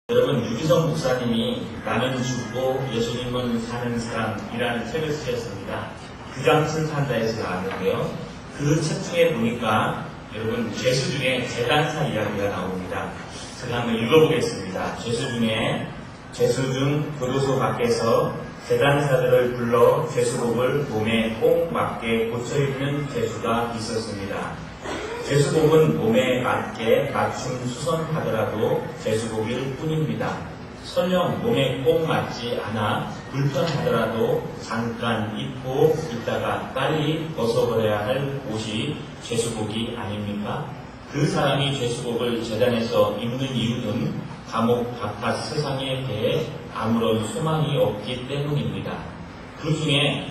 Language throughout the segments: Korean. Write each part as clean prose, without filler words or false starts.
여러분, 유기성 목사님이 나는 죽고 예수님은 사는 사람이라는 책을 쓰셨습니다. 규장순 산다에서 나왔는데요. 그 책 중에 보니까 여러분 죄수 중에 제단사 이야기가 나옵니다. 제가 한번 읽어보겠습니다. 죄수 중 교도소 밖에서 제단사들을 불러 죄수복을 몸에 꼭 맞게 고쳐 입는 죄수가 있었습니다. 죄수복은 몸에 맞게 맞춤 수선하더라도 죄수복일 뿐입니다. 설령 몸에 꼭 맞지 않아 불편하더라도 잠깐 입고 있다가 빨리 벗어버려야 할 옷이 죄수복이 아닙니까? 그 사람이 죄수복을 제단에서 입는 이유는 감옥 바깥 세상에 대해 아무런 소망이 없기 때문입니다. 그 중에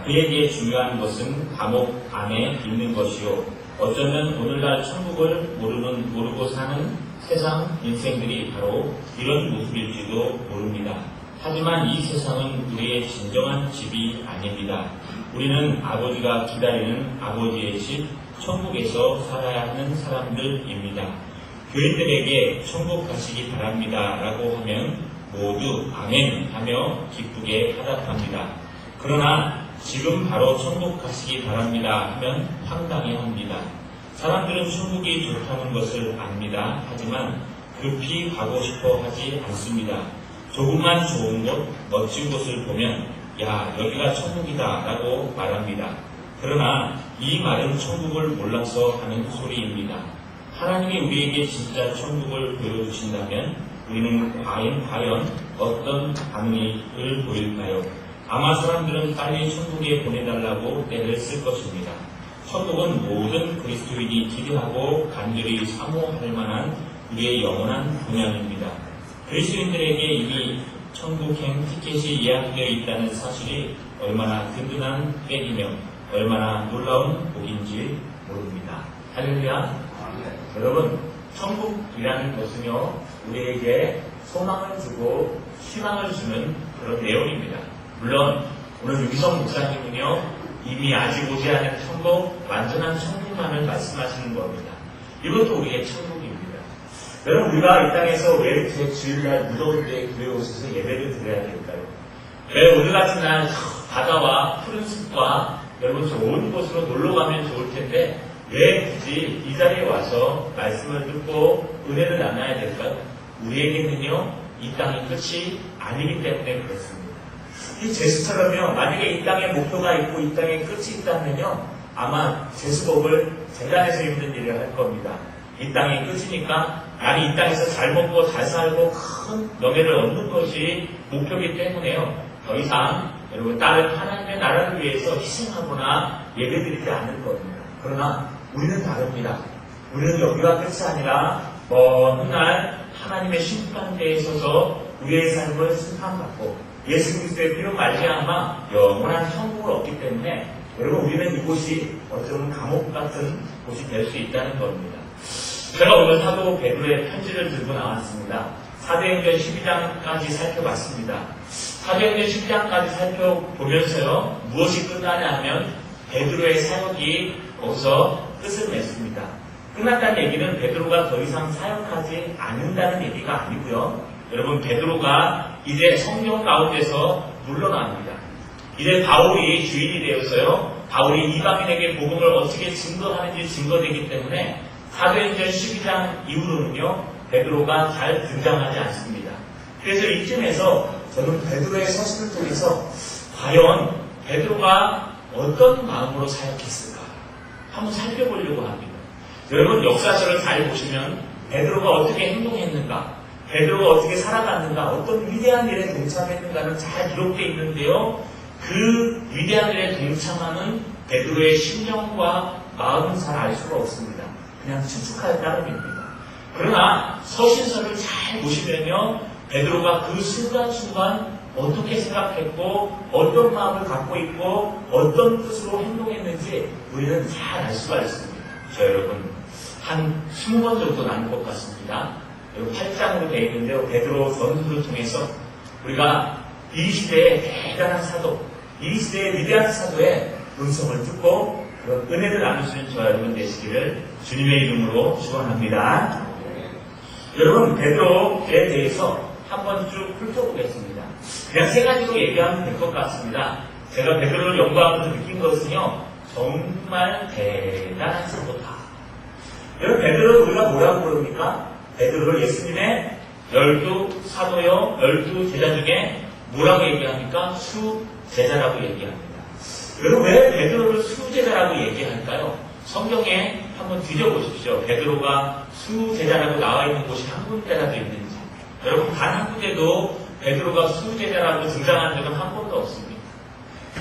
그에게 중요한 것은 감옥 안에 있는 것이요. 어쩌면 오늘날 천국을 모르고 사는 세상 인생들이 바로 이런 모습일지도 모릅니다. 하지만 이 세상은 우리의 진정한 집이 아닙니다. 우리는 아버지가 기다리는 아버지의 집, 천국에서 살아야 하는 사람들입니다. 교인들에게 천국 가시기 바랍니다 라고 하면 모두 아멘 하며 기쁘게 화답합니다. 그러나 지금 바로 천국 가시기 바랍니다 하면 황당해합니다. 사람들은 천국이 좋다는 것을 압니다. 하지만 급히 가고 싶어 하지 않습니다. 조금만 좋은 곳, 멋진 곳을 보면 야, 여기가 천국이다 라고 말합니다. 그러나 이 말은 천국을 몰라서 하는 소리입니다. 하나님이 우리에게 진짜 천국을 보여주신다면 우리는 과연 어떤 반응을 보일까요? 아마 사람들은 빨리 천국에 보내달라고 떼를 쓸 것입니다. 천국은 모든 그리스도인이 기대하고 간절히 사모할 만한 우리의 영원한 분양입니다. 그리스도인들에게 이미 천국행 티켓이 예약되어 있다는 사실이 얼마나 든든한 백이며 얼마나 놀라운 복인지 모릅니다. 할렐루야. 여러분, 천국이라는 것은요, 우리에게 소망을 주고 희망을 주는 그런 내용입니다. 물론 오늘 유기성 목사님은요, 이미 아직 오지 않은 천국, 완전한 천국만을 말씀하시는 겁니다. 이것도 우리의 천국입니다. 여러분, 우리가 이 땅에서 왜 이렇게 주일날 무더울 때 교회에 오셔서 예배를 드려야 될까요? 왜 오늘 같은 날 바다와 푸른 숲과 여러분 좋은 곳으로 놀러 가면 좋을 텐데 왜 굳이 이 자리에 와서 말씀을 듣고 은혜를 나눠야 될까요? 우리에게는요, 이 땅이 끝이 아니기 때문에 그렇습니다. 이 죄수처럼요, 만약에 이 땅에 목표가 있고 이 땅에 끝이 있다면요, 아마 죄수복을 제단에서 입는 일을 할 겁니다. 이 땅이 끝이니까 나는 이 땅에서 잘 먹고 잘 살고 큰 명예를 얻는 것이 목표이기 때문에요, 더 이상 여러분 다른 하나님의 나라를 위해서 희생하거나 예배드리지 않을 겁니다. 그러나 우리는 다릅니다. 우리는 여기가 끝이 아니라 먼 훗날 하나님의 심판대에 서서 우리의 삶을 심판받고 예수 그리스도의 피로 말미암아 영원한 천국을 얻기 때문에 여러분 우리는 이곳이 어쩌면 감옥 같은 곳이 될 수 있다는 겁니다. 제가 오늘 사도 베드로의 편지를 들고 나왔습니다. 사도행전 12장까지 살펴봤습니다. 사도행전 12장까지 살펴보면서요, 무엇이 끝나냐 하면 베드로의 사역이 거기서 끝을 맺습니다. 끝났다는 얘기는 베드로가 더 이상 사역하지 않는다는 얘기가 아니고요. 여러분, 베드로가 이제 성경 가운데서 물러납니다. 이제 바울이 주인이 되어서요, 바울이 이방인에게 복음을 어떻게 증거하는지 증거되기 때문에 사도행전 12장 이후로는요, 베드로가 잘 등장하지 않습니다. 그래서 이쯤에서 저는 베드로의 서신을 통해서 과연 베드로가 어떤 마음으로 사역했을까 한번 살펴보려고 합니다. 여러분, 역사서를 잘 보시면 베드로가 어떻게 행동했는가, 베드로가 어떻게 살아갔는가, 어떤 위대한 일에 동참했는가는 잘 기록되어 있는데요, 그 위대한 일에 동참하는 베드로의 심령과 마음은 잘 알 수가 없습니다. 그냥 추측할 따름입니다. 그러나 서신서를 잘 보시면요, 베드로가 그 순간순간 어떻게 생각했고 어떤 마음을 갖고 있고 어떤 뜻으로 행동했는지 우리는 잘 알 수가 있습니다. 저 여러분, 한 20번 정도 나눌 것 같습니다. 8장으로 되어 있는데요, 베드로 전서를 통해서 우리가 이 시대의 대단한 사도, 이 시대의 위대한 사도의 음성을 듣고 그런 은혜를 나누시는 저와 여러분 되시기를 주님의 이름으로 축원합니다. 여러분, 베드로에 대해서 한번 쭉 훑어보겠습니다. 그냥 세 가지로 얘기하면 될 것 같습니다. 제가 베드로를 연구하면서 느낀 것은요, 정말 대단한 사도다. 여러분, 베드로를 우리가 뭐라고 부릅니까? 베드로를 예수님의 12사도요, 12제자 중에 뭐라고 얘기합니까? 수제자라고 얘기합니다. 여러분, 왜 베드로를 수제자라고 얘기할까요? 성경에 한번 뒤져보십시오. 베드로가 수제자라고 나와 있는 곳이 한 군데라도 있는지. 여러분, 단 한 군데도 베드로가 수제자라고 등장한 적은 한 번도 없습니다.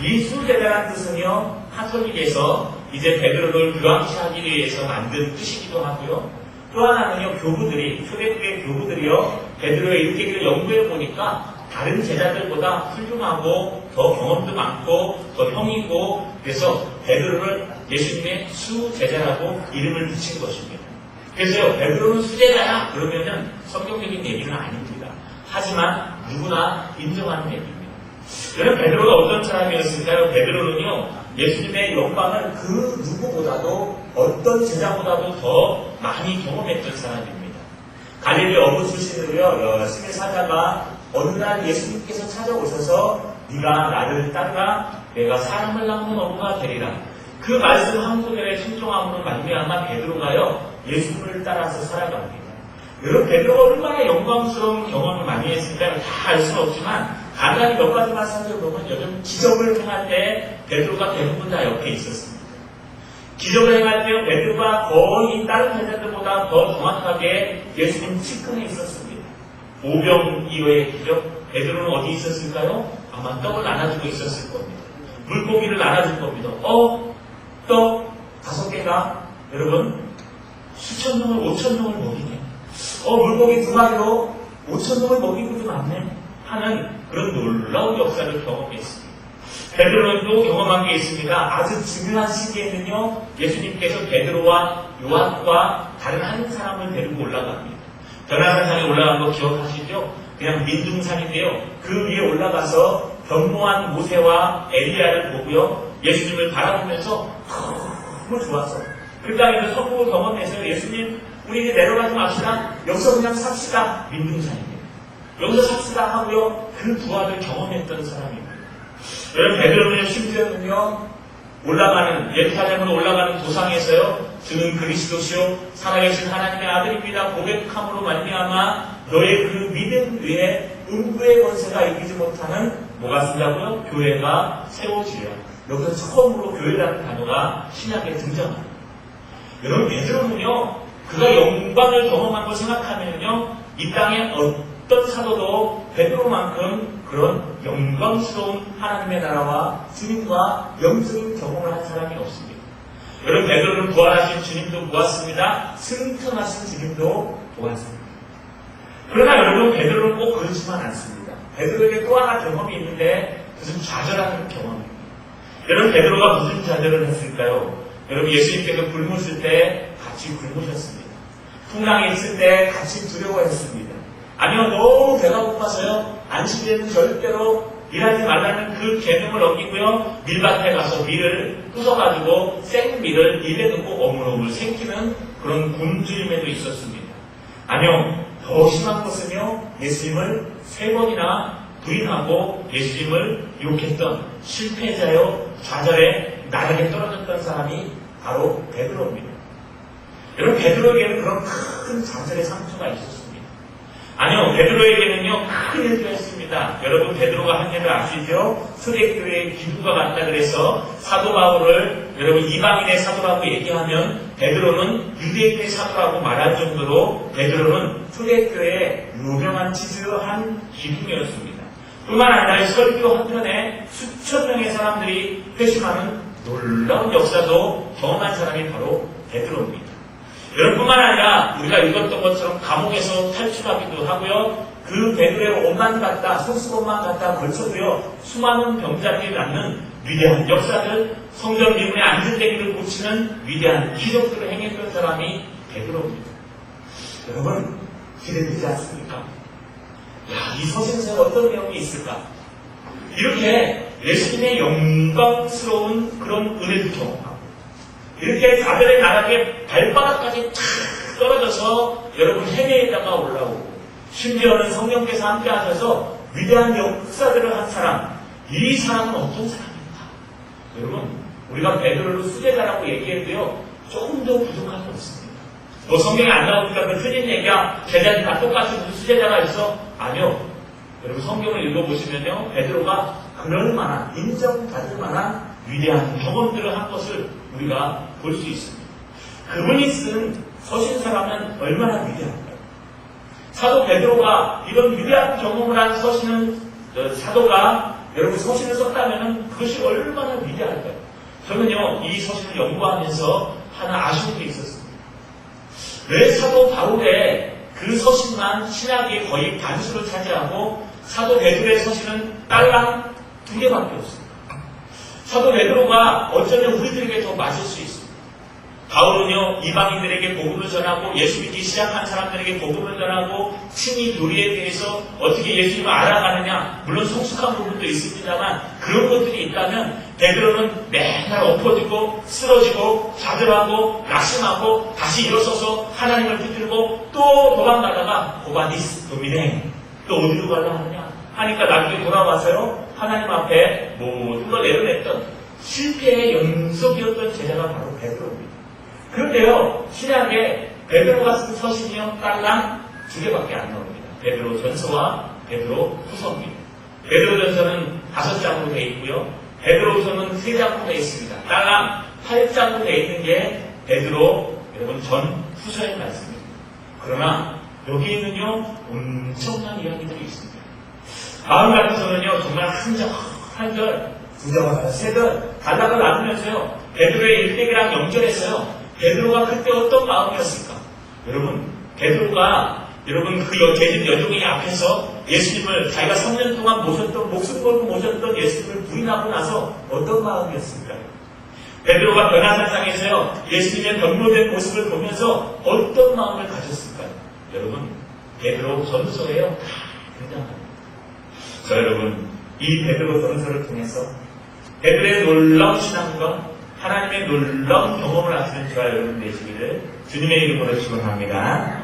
이 수제자라는 뜻은요, 카톨릭에서 이제 베드로를 교황시하기 위해서 만든 뜻이기도 하고요. 또 하나는요, 교부들이, 초대교회 교부들이요, 베드로의 일대기를 연구해 보니까 다른 제자들보다 훌륭하고 더 경험도 많고 더 형이고, 그래서 베드로를 예수님의 수제자라고 이름을 붙인 것입니다. 그래서요, 베드로는 수제자야 그러면은 성경적인 얘기는 아닙니다. 하지만 누구나 인정하는 얘기입니다. 여러분, 베드로가 어떤 사람이었을까요? 베드로는요, 예수님의 영광을 그 누구보다도 어떤 제자보다도 더 많이 경험했던 사람입니다. 갈릴리 어부 출신으로요, 열심히 살다가 어느 날 예수님께서 찾아오셔서 네가 나를 따르라, 내가 사람을 낳는 어부가 되리라. 그 말씀 한 구절에 순종함으로 말미암아 베드로가요, 예수님을 따라서 살아갑니다. 여러분, 베드로가 얼마나 영광스러운 경험을 많이 했을까 다 알 수는 없지만 간단히 몇 가지만 살펴보면 요즘 기적을 행할 때 베드로가 대부분 다 옆에 있었습니다. 기적을 행할 때 베드로가 거의 다른 제자들보다 더 정확하게 예수님 측근에 있었습니다. 오병이어의 기적, 베드로는 어디 있었을까요? 아마 떡을 나눠주고 있었을 겁니다. 물고기를 나눠줄 겁니다. 떡 5개가 여러분 수천 명을 5천 명을 먹이네. 물고기 2마리로 5천 명을 먹이고도 많네 하는 그런 놀라운 역사를 경험했습니다. 베드로는 또 경험한 게 있습니다. 아주 중요한 시기에는요, 예수님께서 베드로와 요한과 다른 한 사람을 데리고 올라갑니다. 변화산상에 올라간 거 기억하시죠? 그냥 민둥산인데요. 그 위에 올라가서 변모한 모세와 엘리야를 보고요, 예수님을 바라보면서 너무 좋았어. 그 땅에서 성공을 경험해서 예수님, 우리 이제 내려가지 맙시다. 여기서 그냥 삽시다. 민둥산입니다. 여기서 삽시다 하고요, 그 부활을 경험했던 사람입니다. 여러분, 베드로는요, 심지어는요, 예루살렘으로 올라가는 도상에서요, 주는 그리스도시요 살아계신 하나님의 아들입니다 고백함으로 말미암아 너의 그 믿음 위에 음부의 권세가 이기지 못하는 뭐가 쓴다고요? 교회가 세워지려. 여기서 처음으로 교회라는 단어가 신약에 등장합니다. 여러분, 베드로는요, 그가 영광을 경험한 걸 생각하면요, 이 땅에 어떤 사도도 베드로만큼 그런 영광스러운 하나님의 나라와 주님과 영적인 경험을 한 사람이 없습니다. 여러분, 베드로는 부활하신 주님도 보았습니다. 승천하신 주님도 보았습니다. 그러나 여러분, 베드로는 꼭 그렇지만 않습니다. 베드로에게 또 하나 경험이 있는데 무슨 좌절하는 경험입니다. 여러분, 베드로가 무슨 좌절을 했을까요? 여러분, 예수님께서 굶으실 때 같이 굶으셨습니다. 풍랑이 있을 때 같이 두려워했습니다. 아니요, 너무 배가 고파서요, 안식일에는 절대로 일하지 말라는 그 계명을 어기고요, 밀밭에 가서 밀을 부숴가지고 생밀을 입에 넣고 어물어물 생기는 그런 굶주림에도 있었습니다. 아니요, 더 심한 것은요, 예수님을 3번이나 부인하고 예수님을 욕했던 실패자요, 좌절에 나락에 떨어졌던 사람이 바로 베드로입니다. 여러분, 베드로에게는 그런 큰 좌절의 상처가 있었습니다. 아니요, 베드로에게는요, 큰 일도 했습니다. 여러분, 베드로가 한 일을 아시죠? 초대교회의 기부가 같다 그래서 사도 바울을 여러분 이방인의 사도라고 얘기하면 베드로는 유대인의 사도라고 말할 정도로 베드로는 초대교회의 유명한 지주한 기둥이었습니다. 뿐만 아니라 설교 한편에 수천 명의 사람들이 회심하는 놀라운 역사도 경험한 사람이 바로 베드로입니다. 여러분뿐만 아니라 우리가 읽었던 것처럼 감옥에서 탈출하기도 하고요. 그 베드로의 옷만 갖다, 속수건만 갖다 걸쳐도요, 수많은 병자들이 낫는 위대한 역사들, 성전 미문의 안전대기를 고치는 위대한 기적들을 행했던 사람이 베드로입니다. 여러분, 기대되지 않습니까? 이 서신서에 어떤 내용이 있을까? 이렇게 예수님의 영광스러운 그런 은혜를 경험하고, 이렇게 가별의 나락에 발바닥까지 탁 떨어져서 여러분 해내에 있다가 올라오고, 심지어는 성령께서 함께 하셔서 위대한 역사들을 한 사람, 이 사람은 어떤 사람인가? 여러분, 우리가 베드로를 수제자라고 얘기해도요, 조금 더 부족한 게 없습니다. 뭐 성경에 안 나오니까 그 틀린 얘기야, 제자들 다 똑같이 무슨 수제자가 있어? 아니요. 여러분 성경을 읽어보시면요, 베드로가 그럴 만한, 인정받을 만한 위대한 경험들을 한 것을 우리가 볼 수 있습니다. 그분이 쓴 서신서라면 얼마나 위대할까요? 사도 베드로가 이런 위대한 경험을 한 사도가 여러분 서신을 썼다면 그것이 얼마나 위대할까요? 저는요, 이 서신을 연구하면서 하나 아쉬운 게 있었습니다. 왜 사도 바울의 그 서신만 신학의 거의 반수를 차지하고 사도 베드로의 서신은 딸랑 2개밖에 없습니다. 사도 베드로가 어쩌면 우리들에게 더 맞을 수 있습니다. 바울은요, 이방인들에게 복음을 전하고 예수 믿기 시작한 사람들에게 복음을 전하고 칭의 도리에 대해서 어떻게 예수님을 알아가느냐, 물론 성숙한 부분도 있습니다만 그런 것들이 있다면 베드로는 맨날 엎어지고 쓰러지고 좌절하고 낙심하고 다시 일어서서 하나님을 붙들고 또 도망가다가 고바니스 도미네, 또 어디로 가려 하느냐 하니까 나중에 돌아와서요, 하나님 앞에 모든 걸 내려냈던 실패의 연속이었던 제자가 바로 베드로입니다. 그런데요, 신약에 베드로가 쓴 서신이요, 딸랑 2개밖에 안 나옵니다. 베드로 전서와 베드로 후서입니다. 베드로 전서는 5장으로 되어 있고요, 베드로 후서는 3장으로 되어 있습니다. 딸랑 8장으로 되어 있는 게 베드로 여러분 전 후서의 말씀입니다. 그러나 여기에는요, 엄청난 이야기들이 있습니다. 마음 같아서는요, 정말 한 절, 2절, 3절 단락을 나누면서요, 베드로의 일대기랑 연결해서요, 베드로가 그때 어떤 마음이었을까? 여러분, 베드로가 여러분 그 여종의 앞에서 예수님을 자기가 3년 동안 모셨던, 목숨 걸고 모셨던 예수님을 부인하고 나서 어떤 마음이었을까요? 베드로가 변화산상에서요, 예수님의 변모된 모습을 보면서 어떤 마음을 가졌을까요? 여러분, 베드로 전서에요, 다 등장합니다. 자, 여러분, 이 베드로 전서를 통해서 베드로의 놀라운 신앙과 하나님의 놀라운 경험을 하시는 저와 여러분 되시기를 주님의 이름으로 축원합니다.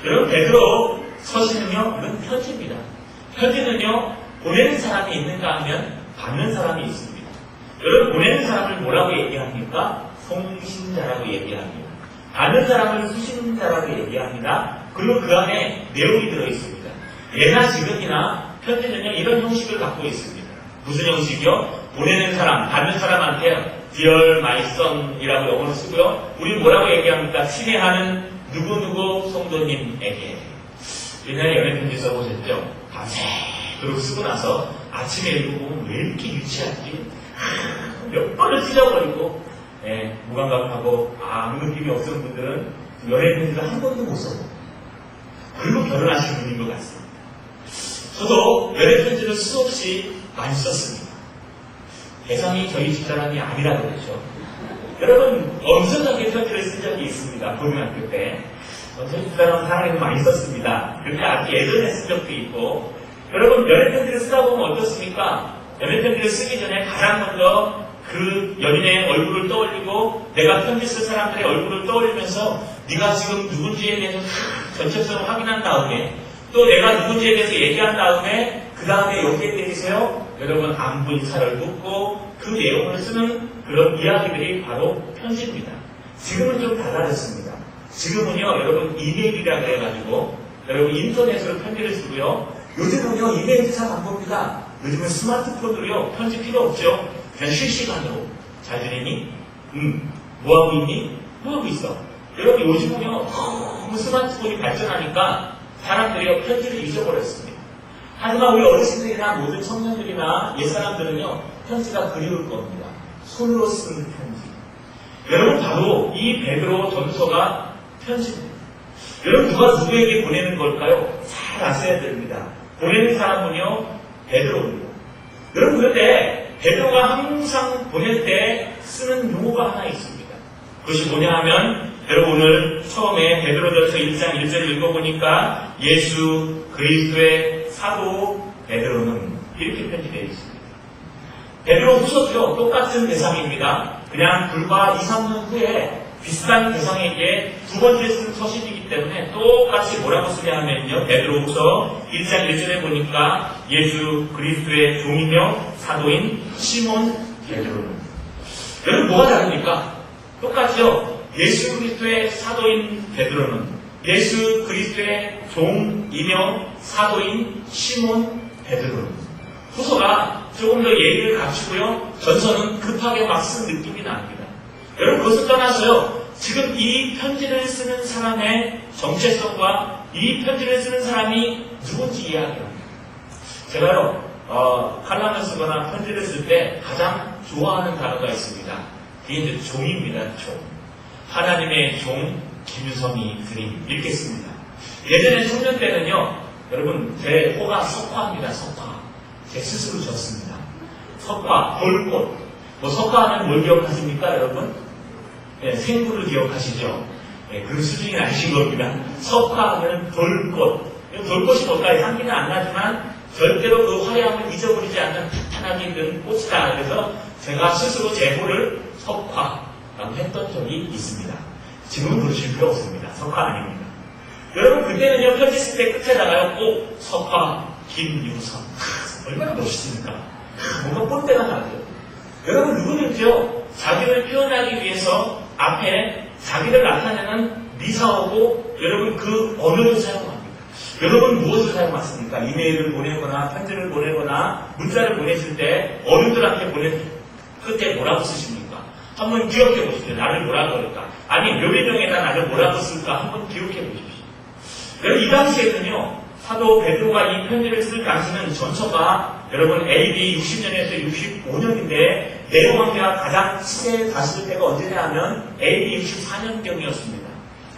여러분, 베드로 서신은요, 이건 편지입니다. 편지는요, 보내는 사람이 있는가 하면 받는 사람이 있습니다. 여러분, 보내는 사람을 뭐라고 얘기합니까? 송신자라고 얘기합니다. 받는 사람을 수신자라고 얘기합니다. 그리고 그 안에 내용이 들어있습니다. 예나 지금이나 편지는요, 이런 형식을 갖고 있습니다. 무슨 형식이요? 보내는 사람, 받는 사람한테 Dear my son이라고 영어로 쓰고요. 우리 뭐라고 얘기합니까? 친애하는 누구누구 성도님에게. 옛날에 연애편지 써보셨죠? 밤새도록 쓰고 나서 아침에 읽어보면 왜 이렇게 유치하지? 몇 번을 찢어버리고, 무감각하고 아무 느낌이 없는 분들은 연애편지를 한 번도 못 써보고, 그리고 결혼하신 분인 것 같습니다. 저도 연애편지를 수없이 많이 썼습니다. 대상이 저희 집사람이 아니라 그러죠. 여러분, 엄청나게 편지를 쓴 적이 있습니다. 고등학교 때. 저희 집사람은 사랑해서 많이 썼습니다. 그렇게 아주 예전에 쓴 적도 있고, 여러분, 연애편지를 쓰다 보면 어떻습니까? 연애편지를 쓰기 전에 가장 먼저 그 연인의 얼굴을 떠올리고, 내가 편지 쓸 사람들의 얼굴을 떠올리면서 네가 지금 누군지에 대해서 전체성을 확인한 다음에, 또 내가 누군지에 대해서 얘기한 다음에, 그 다음에 여기에 대해서요, 여러분 안부 인사를 묻고 그 내용을 쓰는 그런 이야기들이 바로 편지입니다. 지금은 좀 달라졌습니다. 지금은요, 여러분 이메일이라고 해가지고 여러분 인터넷으로 편지를 쓰고요. 요즘은요, 이메일 참 안 봅니다. 요즘은 스마트폰으로요, 편지 필요 없죠. 그냥 실시간으로. 잘 지내니? 뭐하고 있니? 뭐하고 있어? 여러분 요즘은요, 너무 스마트폰이 발전하니까 사람들이요, 편지를 잊어버렸습니다. 하지만 우리 어르신들이나 모든 청년들이나 옛사람들은요, 편지가 그리울 겁니다. 손으로 쓰는 편지. 여러분, 바로 이 베드로 전서가 편지입니다. 여러분, 누가 누구에게 보내는 걸까요? 잘 아셔야 됩니다. 보내는 사람은요, 베드로입니다. 여러분, 그런데 베드로가 항상 보낼 때 쓰는 용어가 하나 있습니다. 그것이 뭐냐 하면, 여러분 오늘 처음에 베드로전서 1장 1절을 읽어보니까 예수 그리스도의 사도 베드로는 이렇게 편지되어 있습니다. 베드로 후서죠. 똑같은 대상입니다. 그냥 불과 2, 3년 후에 비슷한 대상에게 두 번째 쓴 서신이기 때문에 똑같이 뭐라고 쓰냐 하면요. 베드로후서 1장 1절에 보니까 예수 그리스도의 종이며 사도인 시몬 베드로는. 여러분 뭐가 다릅니까? 똑같죠. 예수 그리스도의 사도인 베드로는 예수 그리스도의 종이며 사도인 시몬 베드로는. 후서가 조금 더 예의를 갖추고요. 전서는 급하게 막 쓴 느낌이 납니다. 여러분 그것을 떠나서요. 지금 이 편지를 쓰는 사람의 정체성과 이 편지를 쓰는 사람이 누군지 이야기합니다. 제가요 칼럼을 쓰거나 편지를 쓸 때 가장 좋아하는 단어가 있습니다. 그게 이제 종입니다. 종. 하나님의 종 김유성이 드림 이렇게 씁니다. 예전에 청년 때는요. 여러분 제 호가 석화입니다. 석화. 제 스스로 졌습니다. 석화, 돌꽃. 뭐 석화하면 뭘 기억하십니까 여러분? 네, 생구를 기억하시죠? 네, 그런 수준이 아니신 겁니다. 석화하면 돌꽃. 돌꽃이 뭘까요? 향기는 안 나지만 절대로 그 화려함을 잊어버리지 않는 탄탄하게 있는 꽃이다. 그래서 제가 스스로 제 호를 석화라고 했던 적이 있습니다. 지금은 그러실 필요 없습니다. 석화 아닙니다. 여러분 그때는요 편지 쓸 때 끝에다가요 꼭 석화 김유성. 얼마나 멋있습니까? 뭔가 꼰대가 나죠. 여러분 누구는요 자기를 표현하기 위해서 앞에 자기를 나타내는 미사어고 여러분 그 언어를 사용합니다. 여러분 무엇을 사용하십니까? 이메일을 보내거나 편지를 보내거나 문자를 보내실 때 어른들한테 보낼 그때 뭐라고 쓰십니까? 한번 기억해 보십시오. 나를 뭐라고 그럴까? 아니 묘비명에다 나를 뭐라고 쓸까? 한번 기억해 보십시오. 여러분 이 당시에는요 사도 베드로가 이 편지를 쓸 당시는 전서가 여러분 AD 60년에서 65년인데 네로 황제가 가장 시대에 다스릴 때가 언제냐 하면 AD 64년경이었습니다.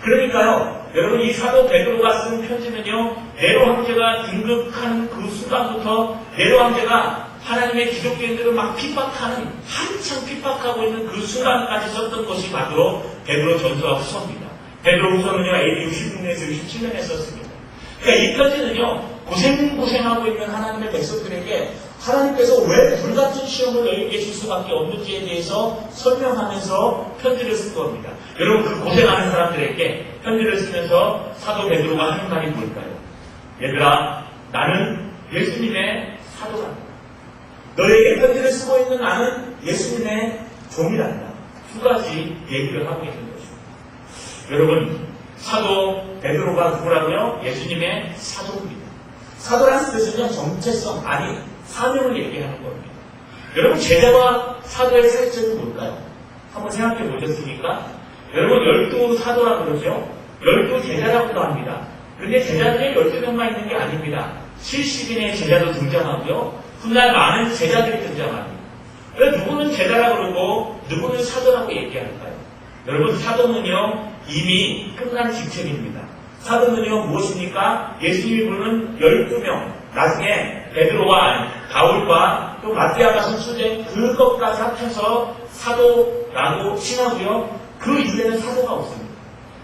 그러니까요 여러분 이 사도 베드로가 쓴 편지는요 네로 황제가 등극한 그 순간부터 네로 황제가 하나님의 기독교인들을 막 핍박하는 한창 핍박하고 있는 그 순간까지 썼던 것이 바로 베드로 전서와 후서입니다. 베드로 후서는요 AD 66년에서 67년에 썼습니다. 그러니까 이 편지는요 고생하고 있는 하나님의 백성들에게 하나님께서 왜 불같은 시험을 너희에게 줄 수밖에 없는지에 대해서 설명하면서 편지를 쓴 겁니다. 여러분 그 고생하는 사람들에게 편지를 쓰면서 사도 베드로가 하는 말이 뭘까요? 얘들아 나는 예수님의 사도란다. 너에게 편지를 쓰고 있는 나는 예수님의 종이란다. 두 가지 얘기를 하고 있는 것입니다. 여러분 사도 베드로가 누구라고요? 예수님의 사도입니다. 사도라는 뜻은요 정체성 아니 사명을 얘기하는 겁니다. 여러분 제자와 사도의 차이점이 뭘까요? 한번 생각해 보셨습니까? 여러분 12사도라고 그러죠? 12제자라고도 합니다. 그런데 제자들이 12명만 있는 게 아닙니다. 70인의 제자도 등장하고요. 훗날 많은 제자들이 등장합니다. 왜 누구는 제자라고 그러고 누구는 사도라고 얘기할까요? 여러분 사도는요 이미 끝난 직책입니다. 사도는요 무엇입니까? 예수님이 부르는 12명 나중에 베드로와 바울과 또 마띠아가 선출된 그것까지 합쳐서 사도라고 칭하고요. 그 이후에는 사도가 없습니다.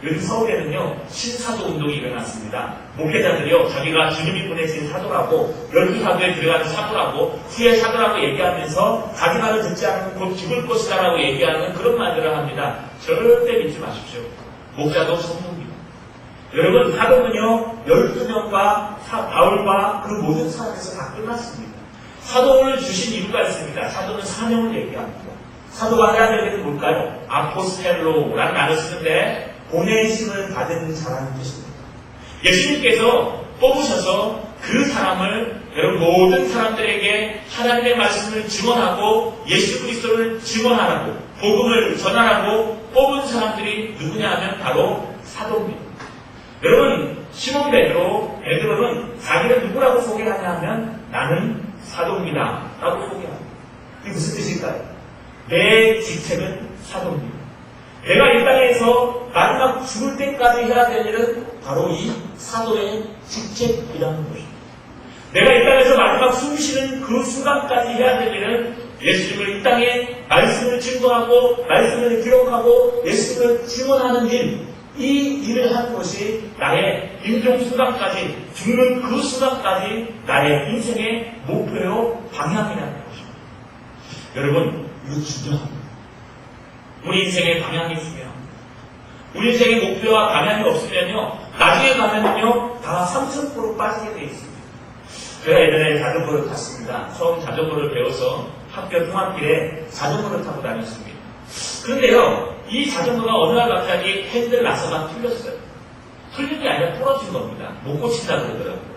요즘 서울에는요 신사도 운동이 일어났습니다. 목회자들이요 자기가 주님이 보내신 사도라고 12사도에 들어가는 사도라고 후에 사도라고 얘기하면서 자기 말을 듣지 않으면 곧 죽을 것이다 라고 얘기하는 그런 말들을 합니다. 절대 믿지 마십시오. 목자도 성도입니다. 여러분 사도는요 12명과 바울과 그 모든 사람에서 다 끝났습니다. 사도를 주신 이유가 있습니다. 사도는 사명을 얘기합니다. 사도가 해야 될 일은 뭘까요? 아포스텔로라는 말을 쓰는데 보내심을 받은 자라는 뜻입니다. 예수님께서 뽑으셔서 그 사람을 여러분 모든 사람들에게 하나님의 말씀을 증언하고 예수 그리스도를 증언하라고 복음을 전하라고 뽑은 사람들이 누구냐 하면 바로 사도입니다. 여러분 시몬 베드로는 자기를 누구라고 소개하냐 하면 나는 사도입니다 라고 소개합니다. 이게 무슨 뜻일까요? 내 직책은 사도입니다. 내가 이 땅에서 마지막 죽을 때까지 해야 될 일은 바로 이 사도의 직책이라는 것입니다. 내가 이 땅에서 마지막 숨 쉬는 그 순간까지 해야 될 일은 예수님을 이 땅에 말씀을 증거하고 말씀을 기록하고 예수님을 증언하는 일, 이 일을 하는 것이 나의 임종 순간까지 죽는 그 순간까지 나의 인생의 목표요 방향이라는 것입니다. 여러분 이거 중요합니다. 우리 인생의 방향이 중요합니다. 우리 인생의 목표와 방향이 없으면요, 나중에 가면요, 다 30% 빠지게 돼 있습니다. 제가 예전에 자전거를 탔습니다. 처음 자전거를 배워서 학교 통학길에 자전거를 타고 다녔습니다. 그런데요, 이 자전거가 어느 날 갑자기 핸들 나사가 풀렸어요. 풀린 게 아니라 부러진 겁니다. 못 고친다 그러더라고요.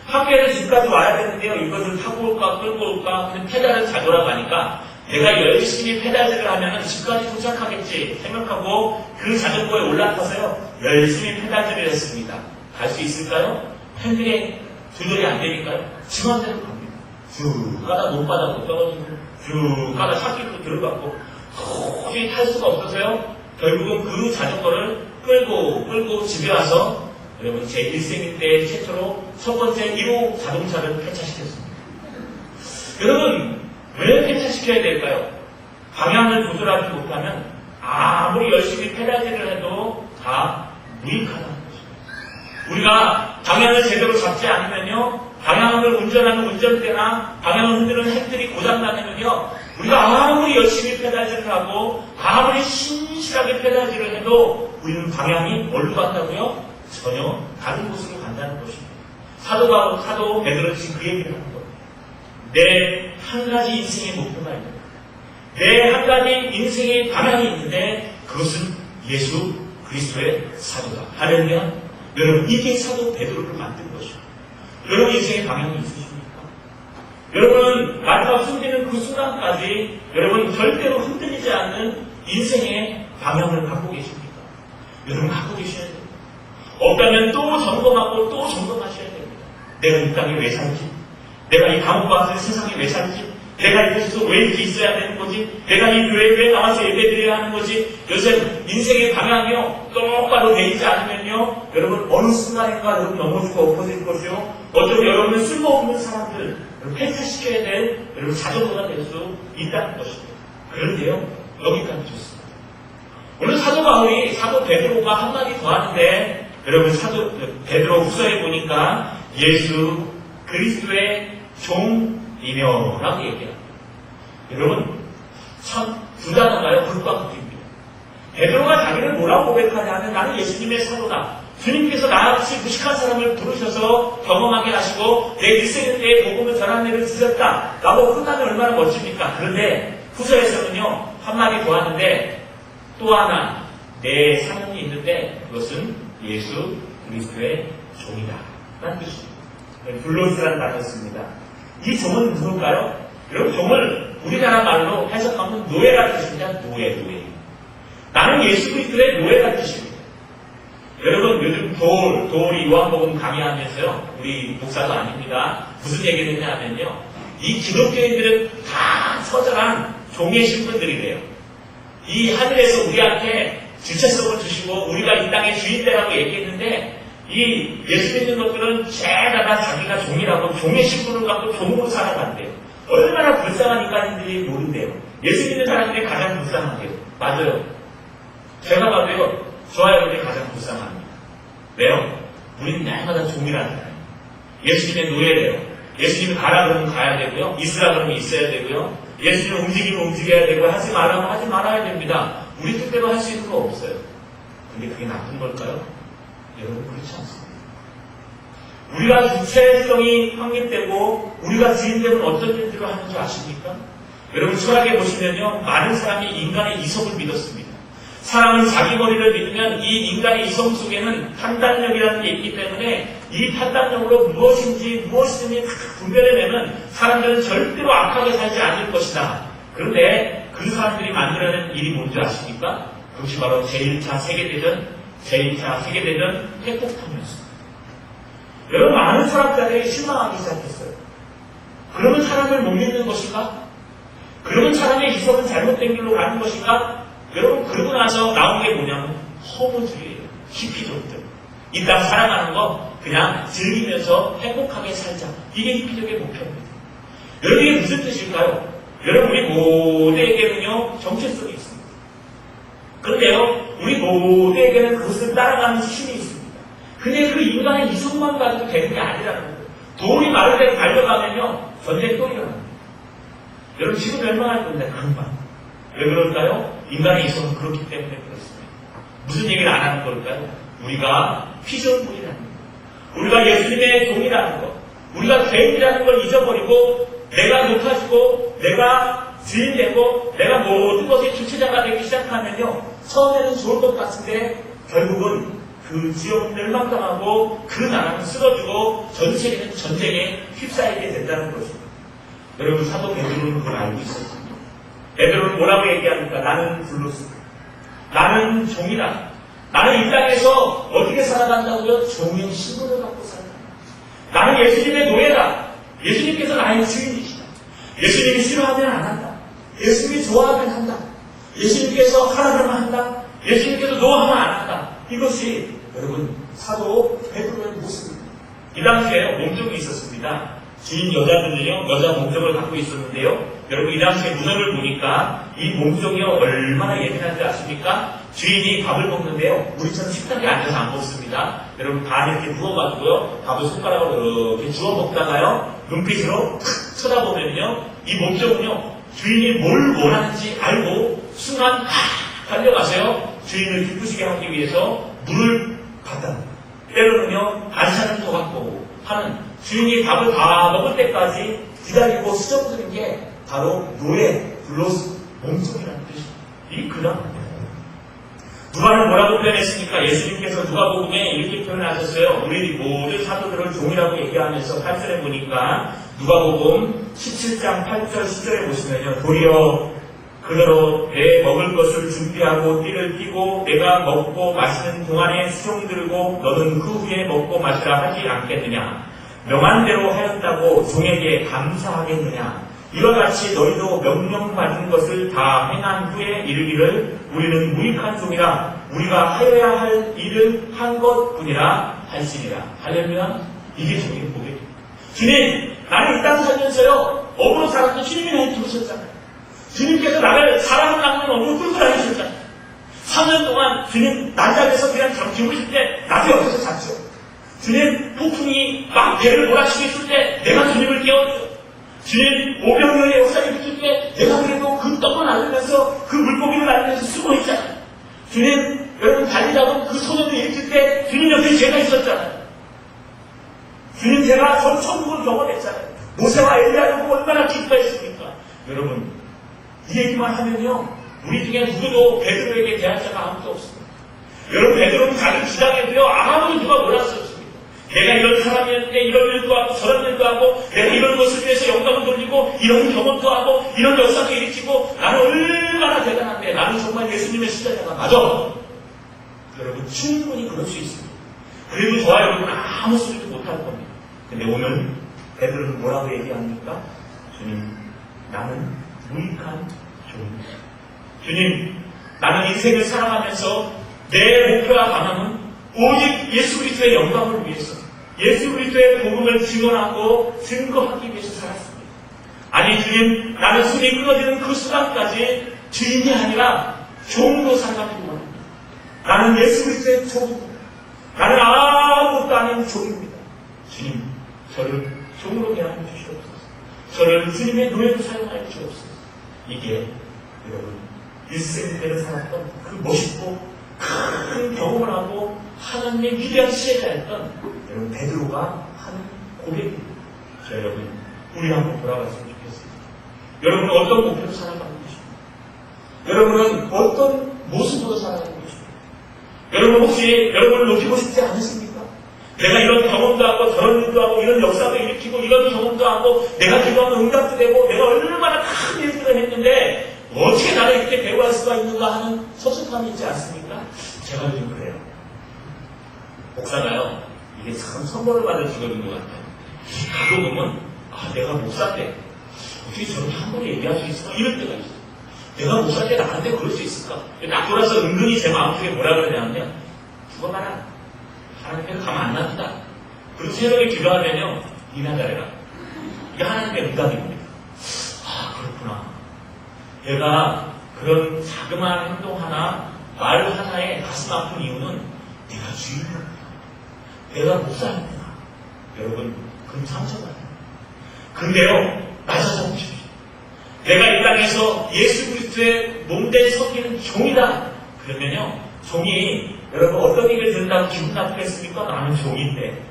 학교에서 집까지 와야 되는데요, 이것을 타고 올까 끌고 올까 그냥 페달을 잡으라고 하니까 내가 열심히 페달질을 하면 집까지 도착하겠지 생각하고 그 자전거에 올라타서요, 열심히 페달질을 했습니다. 갈 수 있을까요? 핸들에 조절이 안 되니까요, 지만대로 갑니다. 쭉 가다 못바닥으로 떨어지고 쭉 가다 찾기로 들어갔고 도저히 탈 수가 없어서요, 결국은 그 자전거를 끌고 집에 와서 여러분 제 일생일 최초로 첫 번째 1호 자동차를 폐차시켰습니다. 여러분 왜 폐차시켜야 될까요? 방향을 조절하지 못하면 아무리 열심히 페달질을 해도 다 무익하다는 것입니다. 우리가 방향을 제대로 잡지 않으면요, 방향을 운전하는 운전대나 방향을 흔드는 핸들이 고장나면요, 우리가 아무리 열심히 페달질을 하고 아무리 신실하게 페달질을 해도 우리는 방향이 어디로 간다고요? 전혀 다른 곳으로 간다는 것입니다. 사도 베드로는 지금 그 얘기를 하는 겁니다. 내 한 가지 인생의 목표가 있는 거예요. 내 한 가지 인생의 방향이 있는데 그것은 예수 그리스도의 사도다. 할렐루야. 여러분, 이게 사도 베드로를 만든 것이죠. 여러분 인생의 방향이 있으십니까? 여러분은 마지막 숨기는 그 순간까지 여러분 절대로 흔들리지 않는 인생의 방향을 갖고 계십니까? 여러분 갖고 계셔야 됩니다. 없다면 또 점검하고 또 점검하셔야 됩니다. 내가 이 땅에 왜 살지? 내가 이 감옥과 같은 세상에 왜 살지? 내가 이곳에서 왜 이렇게 있어야 되는 거지? 내가 이 교회에 왜 나와서 예배드려야 하는 거지? 요새 인생의 방향이요, 똑바로 돼 있지 않으면요, 여러분 어느 순간인가 여러분 넘어지고 엎어질 것이요, 어쩌면 여러분은 쓸모없는 사람들 폐차시켜야 될 여러분 자전거가 될 수 있다는 것입니다. 그런데요, 여기까지 좋습니다. 오늘 사도 바울이 사도 베드로가 한마디 더 하는데, 여러분 사도 베드로 후서에 보니까 예수 그리스도의 종이며라고 얘기합니다. 여러분 참 두 단어가요, 극과 극입니다. 베드로가 자기를 뭐라고 고백하냐면 나는 예수님의 사도다. 주님께서 나같이 무식한 사람을 부르셔서 경험하게 하시고 내 일생에 복음을 전하는 일을 주셨다. 라고 끝나면 얼마나 멋집니까? 그런데 후서에서는요, 한마디 더 하는데 또 하나 내 사명이 있는데 그것은 예수 그리스도의 종이다 라는 뜻입니다. 블로스라는 단어를 씁니다. 이 종은 누굴까요? 여러분 종을 우리나라 말로 해석하면 노예라는 뜻입니다. 노예. 나는 예수 그리스도의 노예라는 뜻입니다. 여러분 요즘 도울이 요한복음 강의하면서요, 우리 목사도 아닙니다. 무슨 얘기를 했냐면요, 이 기독교인들은 다 처절한 종의 신분들이래요. 이 하늘에서 우리한테 주체성을 주시고 우리가 이 땅의 주인되라고 얘기했는데 이 예수 믿는 것들은 죄다 다 자기가 종이라고 종의 신분을 갖고 종으로 살아간대요. 얼마나 불쌍한 인간인들이 모른대요. 예수 믿는 사람들이 가장 불쌍한데요. 맞아요. 제가 봐도요, 저와 여러분이 가장 불쌍합니다. 왜요? 우리는 날마다 종이라잖아요. 예수님의 노예래요. 예수님이 가라 그러면 가야 되고요, 있으라 그러면 있어야 되고요, 예수님 움직이면 움직여야 되고, 하지 말라면 하지 말아야 됩니다. 우리 뜻대로 할 수 있는 거 없어요. 근데 그게 나쁜 걸까요? 여러분 그렇지 않습니다. 우리가 주체성이 확립되고 우리가 주인되면 어떤 일들을 하는 줄 아십니까? 여러분 철학에 보시면요, 많은 사람이 인간의 이성을 믿었습니다. 사람은 자기 머리를 믿으면 이 인간의 이성 속에는 판단력이라는 게 있기 때문에 이 판단력으로 무엇인지 분별해내면 사람들은 절대로 악하게 살지 않을 것이다. 그런데 그 사람들이 만들어낸 일이 뭔지 아십니까? 그것이 바로 제1차 세계대전 핵폭탄이었습니다. 여러분 많은 사람들이 실망하기 시작했어요. 그러면 사람을 못 믿는 것인가? 그러면 사람의 이성은 잘못된 길로 가는 것인가? 여러분 그러고 나서 나온 게 뭐냐면 허무주의예요. 히피족들. 이 땅 살아가는 거 그냥 즐기면서 행복하게 살자. 이게 히피족의 목표입니다. 여러분 이게 무슨 뜻일까요? 여러분 우리 모두에게는요, 정체성이 있습니다. 그런데요, 우리 모두에게는 그것을 따라가는 힘이 있습니다. 근데 그 인간의 이성만 가지고 되는 게 아니라는 거예요. 돌이 마를 때 달려가면요, 전쟁이 또 일어납니다. 여러분 지금 멸망할 건데 금방. 왜 그럴까요? 인간의 이성은 그렇기 때문에 그렇습니다. 무슨 얘기를 안 하는 걸까요? 우리가 피조물이라는 것, 우리가 예수님의 종이라는 것, 우리가 죄인이라는 걸 잊어버리고 내가 높아지고 내가 주인되고 내가 모든 것의 주체자가 되기 시작하면요, 처음에는 좋을 것 같은데 결국은 그 지역 멸망당하고 그 나라는 쓰러지고 전 세계는 전쟁에 휩싸이게 된다는 것입니다. 여러분, 사도 베드로는 그걸 알고 있었습니다. 베드로는 뭐라고 얘기합니까? 나는 불로스, 나는 종이다. 나는 이 땅에서 어떻게 살아간다고요? 종의 신분을 갖고 살아간다. 나는 예수님의 노예다. 예수님께서 나의 주인이시다. 예수님이 싫어하면 안 한다. 예수님이 좋아하면 한다. 예수님께서 하라면 한다. 예수님께서 노하면 안 한다. 이것이 여러분 사도 베드로의 모습입니다. 이 당시에 몸종이 있었습니다. 주인 여자분들이요, 여자 몸종을 갖고 있었는데요. 여러분, 이 당시에 문헌을 보니까 이 몸종이요 얼마나 예민한지 아십니까? 주인이 밥을 먹는데요, 우리처럼 식탁에 앉아서 안 먹습니다. 여러분, 반 이렇게 누워가지고요, 밥을 손가락으로 이렇게 주워 먹다가요, 눈빛으로 탁 쳐다보면요, 이 몸종은요, 주인이 뭘 원하는지 알고 순간 달려가세요. 주인을 기쁘시게 하기 위해서 물을 갖다 줍니다. 때로는요, 반찬을 더 갖고 오고 하는, 주인이 밥을 다 먹을 때까지 기다리고 수정드린 게 바로 노예, 블로스, 몸종이라는 뜻입니다. 이 근황입니다. 누가는 뭐라고 표현했습니까? 예수님께서 누가복음에 이렇게 표현하셨어요. 우리 모든 사도들을 종이라고 얘기하면서 8절에 보니까 누가복음 17장 8절 10절에 보시면요, 도리어 그대로 내 먹을 것을 준비하고 띠를 띠고 내가 먹고 마시는 동안에 수종 들고 너는 그 후에 먹고 마시라 하지 않겠느냐? 명한 대로 하였다고 종에게 감사하겠느냐? 이와 같이 너희도 명령받은 것을 다 행한 후에 이르기를 우리는 무익한 종이라 우리가 하여야 할 일을 한 것뿐이라 할지니라. 할렐루야. 이게 종의 고백입니다. 주님, 나는 이 땅 살면서요, 업으로 살았던 주님이 나를 부르셨잖아요. 주님께서 나를 사랑을 낳는 업으로 끌고 다니셨잖아요. 3년 동안 주님 난장에서 그냥 주무실 때 나도 옆에서 잤죠. 주님 폭풍이 막 배를 몰아치고 있을 때 내가 주님을 깨웠죠. 주님 오병이어의 역사를 비출 때 내가 그래도 그 떡을 안으면서 그 물고기를 안으면서 쓰고 있잖아요. 주님, 여러분 달리다가 그 소년을 일으킬 때 주님 옆에 제가 있었잖아요. 주님, 제가 전 천국을 경험했잖아요. 모세와 엘리야를 보고 얼마나 기뻐했습니까? 여러분, 이 얘기만 하면요, 우리 중에 누구도 베드로에게 대할 자가 아무도 없습니다. 여러분, 베드로는 자기 주장에도요, 아무도 누가 몰랐었습니다. 내가 이런 사람이었는데 이런 일도 하고 저런 일도 하고 내가 이런 것을 위해서 영광을 돌리고 이런 경험도 하고 이런 역사도 일으키고 나는 얼마나 대단한데 나는 정말 예수님의 시자자가 맞아. 여러분, 충분히 그럴 수 있습니다. 그리고 저와 여러분은 아무 소리도 못할 겁니다. 근데 오늘 베드로는 뭐라고 얘기합니까? 주님, 나는 무익한 종입니다. 주님, 나는 인생을 살아가면서 내 목표와 방향은 오직 예수 그리스도의 영광을 위해서, 예수 그리스도의 복음을 증언하고 증거하기 위해서 살았습니다. 아니 주님, 나는 숨이 끊어지는 그 순간까지 주인이 아니라 종으로 살아가기를 원합니다. 나는 예수 그리스도의 종입니다. 나는 아무것도 아닌 종입니다. 주님, 저를 종으로 대하여 주시옵소서. 저를 주님의 노예로 사용하여 주시옵소서. 이게 여러분, 일생대를 살았던 그 멋있고 큰 경험을 하고 하나님의 위대한 시혜자였던 여러분 베드로가 하는 고백입니다. 자, 여러분, 우리 한번 돌아갔으면 좋겠습니다. 여러분은 어떤 목표로 살아가고 계십니까? 여러분은 어떤 모습으로 살아가고 계십니까? 여러분 혹시 여러분을 높이고 싶지 않으십니까? 내가 이런 경험도 하고 저런 일도 하고 이런 역사도 일으키고 이런 경험도 하고 내가 기도하면 응답도 되고 내가 얼마나 큰 일들을 했는데 어떻게 나를 이렇게 배우할 수가 있는가 하는 섭섭함이 있지 않습니까? 제가 요즘 그래요. 목사가요, 이게 참 선물을 받을 직업인 것 같아요. 가끔 보면, 내가 목사인데, 어떻게 저렇게 함부로 얘기할 수 있을까? 이럴 때가 있어요. 내가 목사인데 나한테 그럴 수 있을까? 딱 돌아서 은근히 제 마음속에 뭐라 그러냐면요, 죽어봐라. 하나님께서 가만 안 놔둔다. 그리고 새벽에 기도하면요, 니나 잘해라. 이게 하나님의 응답입니다. 그렇구나. 내가 그런 자그마한 행동 하나, 말 하나에 가슴 아픈 이유는 내가 주인이구나. 내가 목사님이구나. 여러분, 그럼 상처받아요. 근데요, 나 찾아보십시오. 내가 이 땅에서 예수 그리스도의 몸된 섬기는 종이다. 그러면요, 종이 여러분 어떤 얘기를 듣는다고 기분 나쁘겠습니까? 나는 종인데,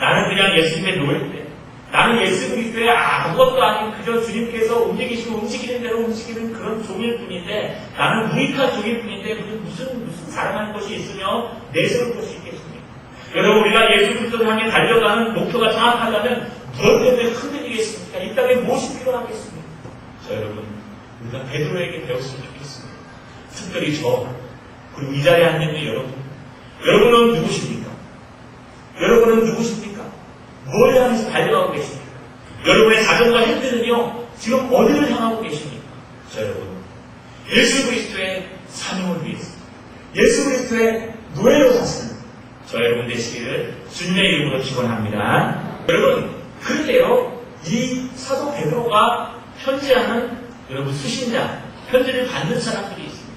나는 그냥 예수님의 노예인데, 나는 예수 그리스도의 아무것도 아닌 그저 주님께서 움직이시고 움직이는 대로 움직이는 그런 종일 뿐인데, 나는 무익한 종일 뿐인데 무슨 사랑하는 것이 있으며 내세울 것이 있겠습니까? 여러분, 우리가 예수 그리스도를 향해 달려가는 목표가 정확하다면 무엇 때문에 흔들리겠습니까? 이 땅에 무엇이 필요하겠습니까? 자, 여러분, 우리가 베드로에게 배웠으면 좋겠습니다. 특별히 저, 그리고 이 자리에 앉는 여러분은 누구십니까? 여러분은 누구십니까? 뭘 향해서 달려가고 계십니까? 여러분의 자전거 핸들은요, 지금 어디를 향하고 계십니까? 자, 여러분, 예수 그리스도의 사명을 위해서, 예수 그리스도의 노예로 샀습니다. 저 여러분 되시기를 주님의 이름으로 축원합니다. 여러분, 그런데요, 이 사도 베드로가 편지하는 여러분 수신자, 편지를 받는 사람들이 있습니다.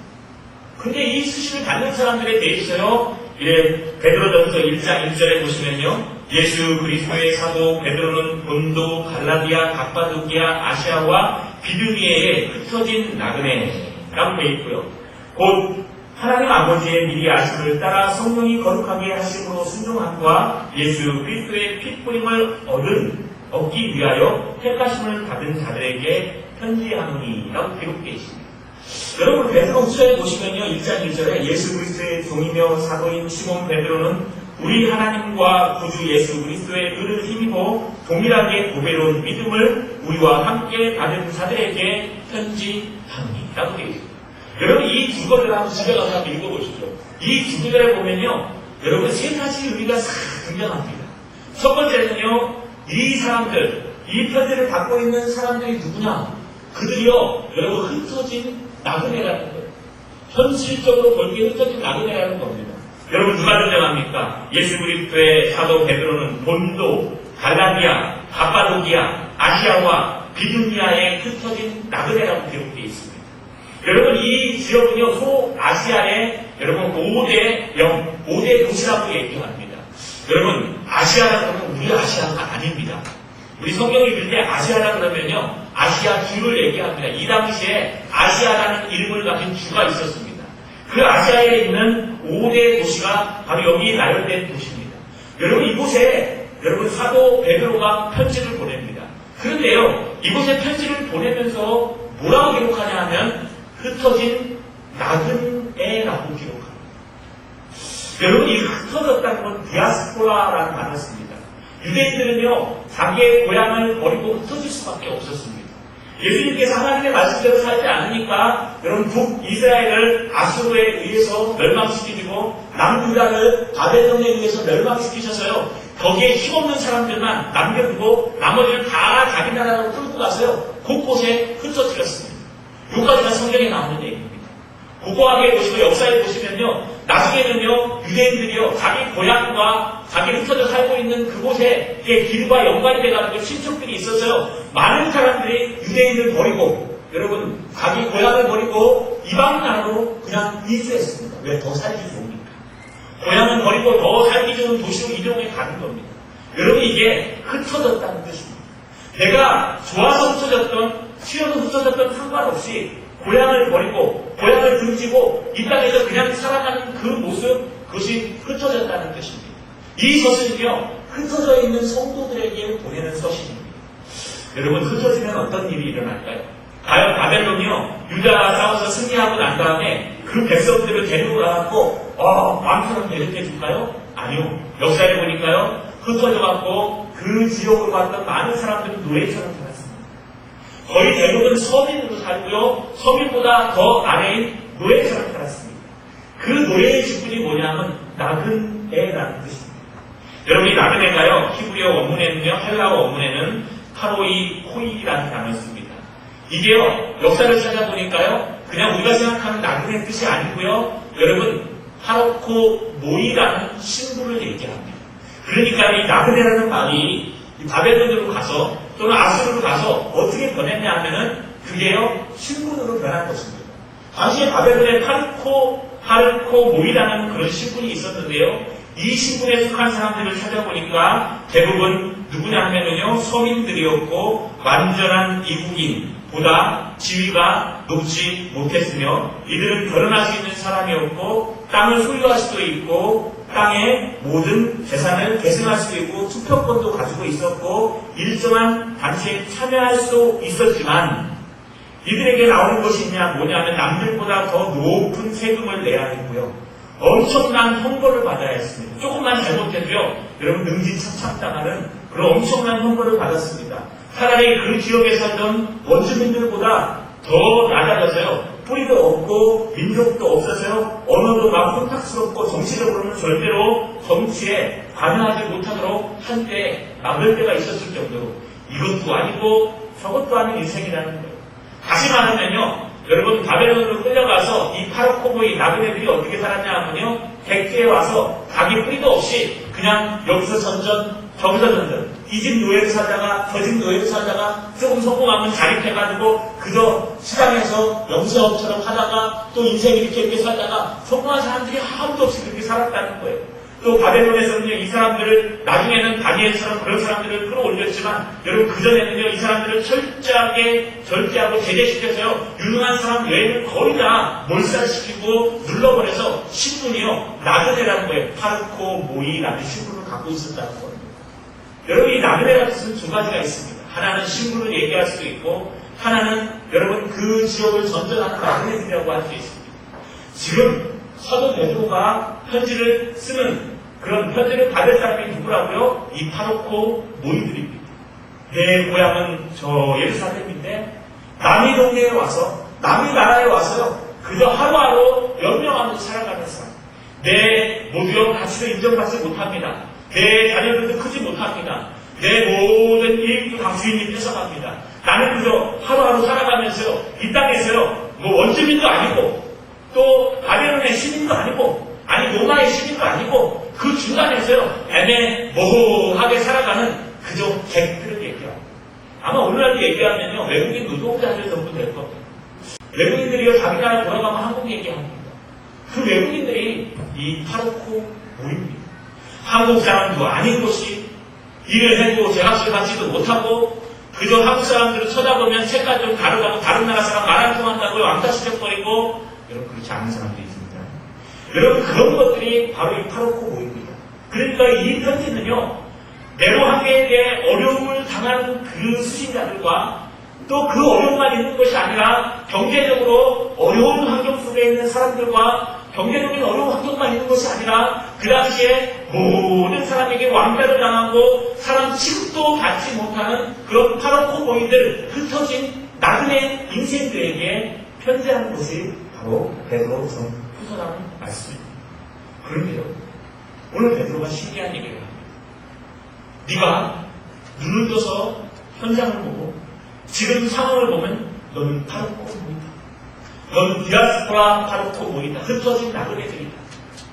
근데 이 수신을 받는 사람들에 대해서요, 베드로전서 1장 1절에 보시면요, 예수 그리스도의 사도 베드로는 본도, 갈라디아, 갑바도기아, 아시아와 비두니아에 흩어진 나그네라고 되어 있고요. 곧 하나님 아버지의 미리 아심을 따라 성령이 거룩하게 하심으로 순종함과 예수 그리스도의 핏뿌림을 얻기 위하여 택하심을 받은 자들에게 편지하노니라고 기록되어 있습니다. 여러분, 베드로후서에 보시면요, 1장 1절에 예수 그리스도의 종이며 사도인 시몬 베드로는 우리 하나님과 구주 예수 그리스도의 의를 힘입어 동일하게 고배로운 믿음을 우리와 함께 받은 자들에게 편지하노니라고 되어 있습니다. 여러분, 이 두 구절을 한번 집에 가서 한번 읽어보시죠. 이 두 구절에 보면요, 여러분 세 가지 의미가 싹 등장합니다. 첫 번째는요, 이 사람들, 이 편지를 받고 있는 사람들이 누구냐? 그들이요, 여러분 흩어진 나그네라는 거예요. 현실적으로 볼게 흩어진 나그네라는 겁니다. 여러분 누가 등장합니까? 예수 그리스도의 사도 베드로는 본도, 갈라디아, 갑바도기아, 아시아와 비두니아에 흩어진 나그네라고 기록되어 있습니다. 여러분 이 지역은요, 소아시아의 여러분 5대 도시라고 얘기합니다. 여러분 아시아라고 하면 우리 아시아가 아닙니다. 우리 성경이 읽을 때 아시아라 그러면요, 아시아 주를 얘기합니다. 이 당시에 아시아라는 이름을 가진 주가 있었습니다. 그 아시아에 있는 5대 도시가 바로 여기 나열된 도시입니다. 여러분 이곳에 여러분 사도 베드로가 편지를 보냅니다. 그런데요, 이곳에 편지를 보내면서 뭐라고 기록하냐 하면 흩어진 나그네라고 기록합니다. 여러분 이 흩어졌다는 건 디아스포라라는 말을 씁니다. 유대인들은요, 자기의 고향을 버리고 흩어질 수밖에 없었습니다. 예수님께서 하나님의 말씀대로 살지 않으니까 여러분 북이스라엘을 아수르에 의해서 멸망시키고 남유다를 바벨론에 의해서 멸망시키셔서요, 거기에 힘없는 사람들만 남겨두고 나머지를 다 자기 나라로 끌고 가서요, 곳곳에 흩어뜨렸습니다. 여기까지가 성경에 나오는 얘기입니다. 고고하게 보시고 역사에 보시면요, 나중에는요, 유대인들이요, 자기 고향과 자기 흩어져 살고 있는 그곳에 길과 연관이 돼가는 그 친척들이 있어서요, 많은 사람들이 유대인을 버리고, 여러분, 자기 고향을 버리고 이방 나라로 그냥 이주했습니다. 왜? 더 살기 좋으니까. 고향을 버리고 더 살기 좋은 도시로 이동해 가는 겁니다. 여러분, 이게 흩어졌다는 뜻입니다. 내가 좋아서 흩어졌던, 싫어서 흩어졌던 상관없이 고향을 버리고 고향을 등지고 이 땅에서 그냥 살아가는 그 모습, 그것이 흩어졌다는 뜻입니다. 이 서신은요, 흩어져 있는 성도들에게 보내는 서신입니다. 여러분, 흩어지면 어떤 일이 일어날까요? 과연 바벨론이요, 유다와 싸워서 승리하고 난 다음에 그 백성들을 데리고 가갖고 왕처럼 대접해 줄까요? 아니요. 역사에 보니까요, 흩어져갖고 그 지역으로 갔던 많은 사람들은 노예처럼 살았습니다. 거의 대부분 서민으로 살고요, 서민보다 더 아래인 노예처럼 살았습니다. 그 노예의 직분이 뭐냐면 나그네라는 뜻입니다. 여러분, 이 나그네가요, 히브리어 원문에는요, 헬라어 원문에는 카로이 코이라는 단어를 씁니다. 이게요, 역사를 찾아보니까요, 그냥 우리가 생각하는 나그네 뜻이 아니고요, 여러분, 하로코 모이라는 신부를 얘기합니다. 그러니까 이 나그네라는 말이 바벨론으로 가서 또는 아수르로 가서 어떻게 변했냐 하면은 그게요, 신분으로 변한 것입니다. 당시에 바벨론에 파르코 모이라는 그런 신분이 있었는데요, 이 신분에 속한 사람들을 찾아보니까 대부분 누구냐 하면은요, 서민들이었고 완전한 이국인, 보다 지위가 높지 못했으며 이들은 결혼할 수 있는 사람이었고 땅을 소유할 수도 있고 땅의 모든 재산을 계승할 수도 있고 투표권도 가지고 있었고 일정한 단체에 참여할 수 있었지만 이들에게 나오는 것이 뭐냐면 남들보다 더 높은 세금을 내야 했고요. 엄청난 형벌을 받아야 했습니다. 조금만 잘못해도요. 여러분 능지처참당하는 그런 엄청난 형벌을 받았습니다. 차라리 그 지역에 살던 원주민들보다 더 낮아져서요. 뿌리도 없고 민족도 없어서요. 언어도 막 혼탁스럽고 정치적으로는 절대로 정치에 관여하지 못하도록 한때 막을 때가 있었을 정도로 이것도 아니고 저것도 아닌 인생이라는 거예요. 다시 말하면요. 여러분 바벨론으로 끌려가서 이 파르코보이 나그네들이 어떻게 살았냐 하면요. 백제에 와서 자기 뿌리도 없이 그냥 여기서 전전 저기서 전전 이 집 노예로 살다가 저 집 노예로 살다가 조금 성공하면 자립해가지고 그저 시장에서 영세업처럼 하다가 또 인생 이렇게 살다가 성공한 사람들이 아무도 없이 그렇게 살았다는 거예요. 또 바벨론에서는요, 이 사람들을 나중에는 다니엘처럼 그런 사람들을 끌어올렸지만 여러분 그전에는요, 이 사람들을 철저하게 절제하고 제재시켜서요, 유능한 사람 외에는 거의 다 몰살시키고 눌러버려서 신분이요, 나그네라는 거예요. 파르코 모이라는 신분을 갖고 있었다는 거예요. 여러분 이 나그네라는 뜻은 두 가지가 있습니다. 하나는 신분을 얘기할 수도 있고 하나는 여러분 그 지역을 전전하는 나그네들이라고 할 수 있습니다. 지금 사도 베드로가 편지를 쓰는 그런 편지를 받을 사람이 누구라고요? 이 파르코 모이들입니다. 내 고향은 저 예루살렘인데 남의 동네에 와서 남의 나라에 와서요 그저 하루하루 연명하면서 살아가는 사람. 내 모두의 가치도 인정받지 못합니다. 내 자녀들도 크지 못합니다. 내 모든 이익도 다 주인이 뺏어갑니다. 나는 그저 하루하루 살아가면서요 이 땅에서요 뭐 원주민도 아니고 또 바벨론의 시민도 아니고 아니 로마의 시민도 아니고 그 중간에서요 애매모호하게 살아가는 그저 객들을 얘기하고 아마 오늘날도 얘기하면요 외국인 노동자들 전부 될 겁니다. 외국인들이요 자기 나라에 돌아가면 한국 얘기합니다. 그 외국인들이 이 파르코 모입니다. 한국 사람도 아닌 곳이 일을 해도 제값을 받지도 못하고 그저 한국 사람들을 쳐다보면 색깔 좀 다르다고 다른 나라 사람 말 안 통한다고 왕따시켜버리고 여러분 그렇지 않은 사람들이 있습니다. 여러분 그런 것들이 바로 이 파르코 모입니다. 그러니까 이 편지는요 네로 항해에 어려움을 당한 그 수신자들과 또 그 어려움만 있는 것이 아니라 경제적으로 어려운 환경 속에 있는 사람들과 경제적인 어려운 환경만 있는 것이 아니라 그 당시에 모든 사람에게 왕따를 당하고 사람 취급도 받지 못하는 그런 파르코 모이들 흩어진 나그네 인생들에게 편지하는 것이 바로 베드로 후서라는 말씀입니다. 그런데요, 오늘 베드로가 신기한 얘기를 합니다. 네가 눈을 떠서 현장을 보고 지금 상황을 보면 너는 파르코 모이다. 너는 디아스포라 파르코 모이다. 흩어진 나그네들이다.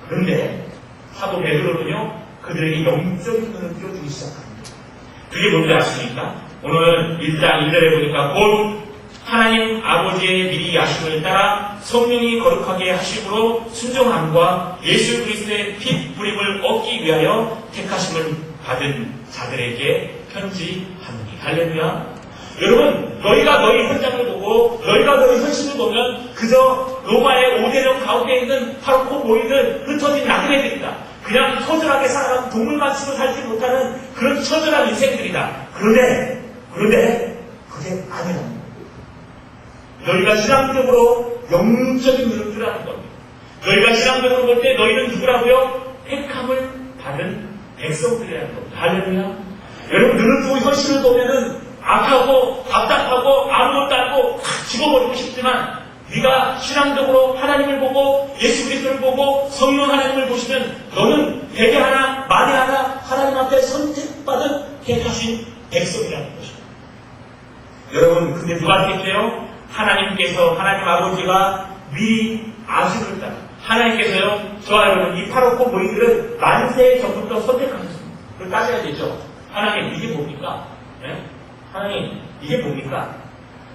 그런데 사도 베드로는요, 그들에게 영적인 눈을 띄워주기 시작합니다. 그게 뭔지 아십니까? 오늘 1장 1절에 보니까 곧 하나님 아버지의 미리 야심을 따라 성령이 거룩하게 하심으로 순종함과 예수 그리스도의 피 부림을 얻기 위하여 택하심을 받은 자들에게 편지하느니. 할렐루야. 여러분, 너희가 너희 현장을 보고 너희가 너희 현실을 보면 그저 로마의 5대령 가운데 있는 파르코 모이들 흩어진 나그네들이다. 그냥 처절하게 살아가는 동물만 치고 살지 못하는 그런 처절한 인생들이다. 그런데 그게 아니라는 겁니다. 너희가 신앙적으로 영적인 눈을 뜨라는 겁니다. 너희가 신앙적으로 볼 때 너희는 누구라고요? 택함을 받은 백성들이라는 겁니다. 할렐루야. 여러분 눈을 뜨고 현실을 보면은 악하고 답답하고 아무것도 않고 탁 집어버리고 싶지만 네가 신앙적으로 하나님을 보고 예수 그리스도를 보고 성령 하나님을 보시면 너는 대개 하나 만에 하나 하나님 앞에 선택받은 택하신 백성이라는 것입니다. 여러분 근데 누가 택해요? 하나님께서 하나님 아버지가 미리 아심을 따라 하나님께서요 저와 여러분 이 파르코 모이들을 만세 전부터 선택하셨습니다. 그걸 따져야 되죠. 하나님 이게 뭡니까? 네? 하나님 이게 뭡니까?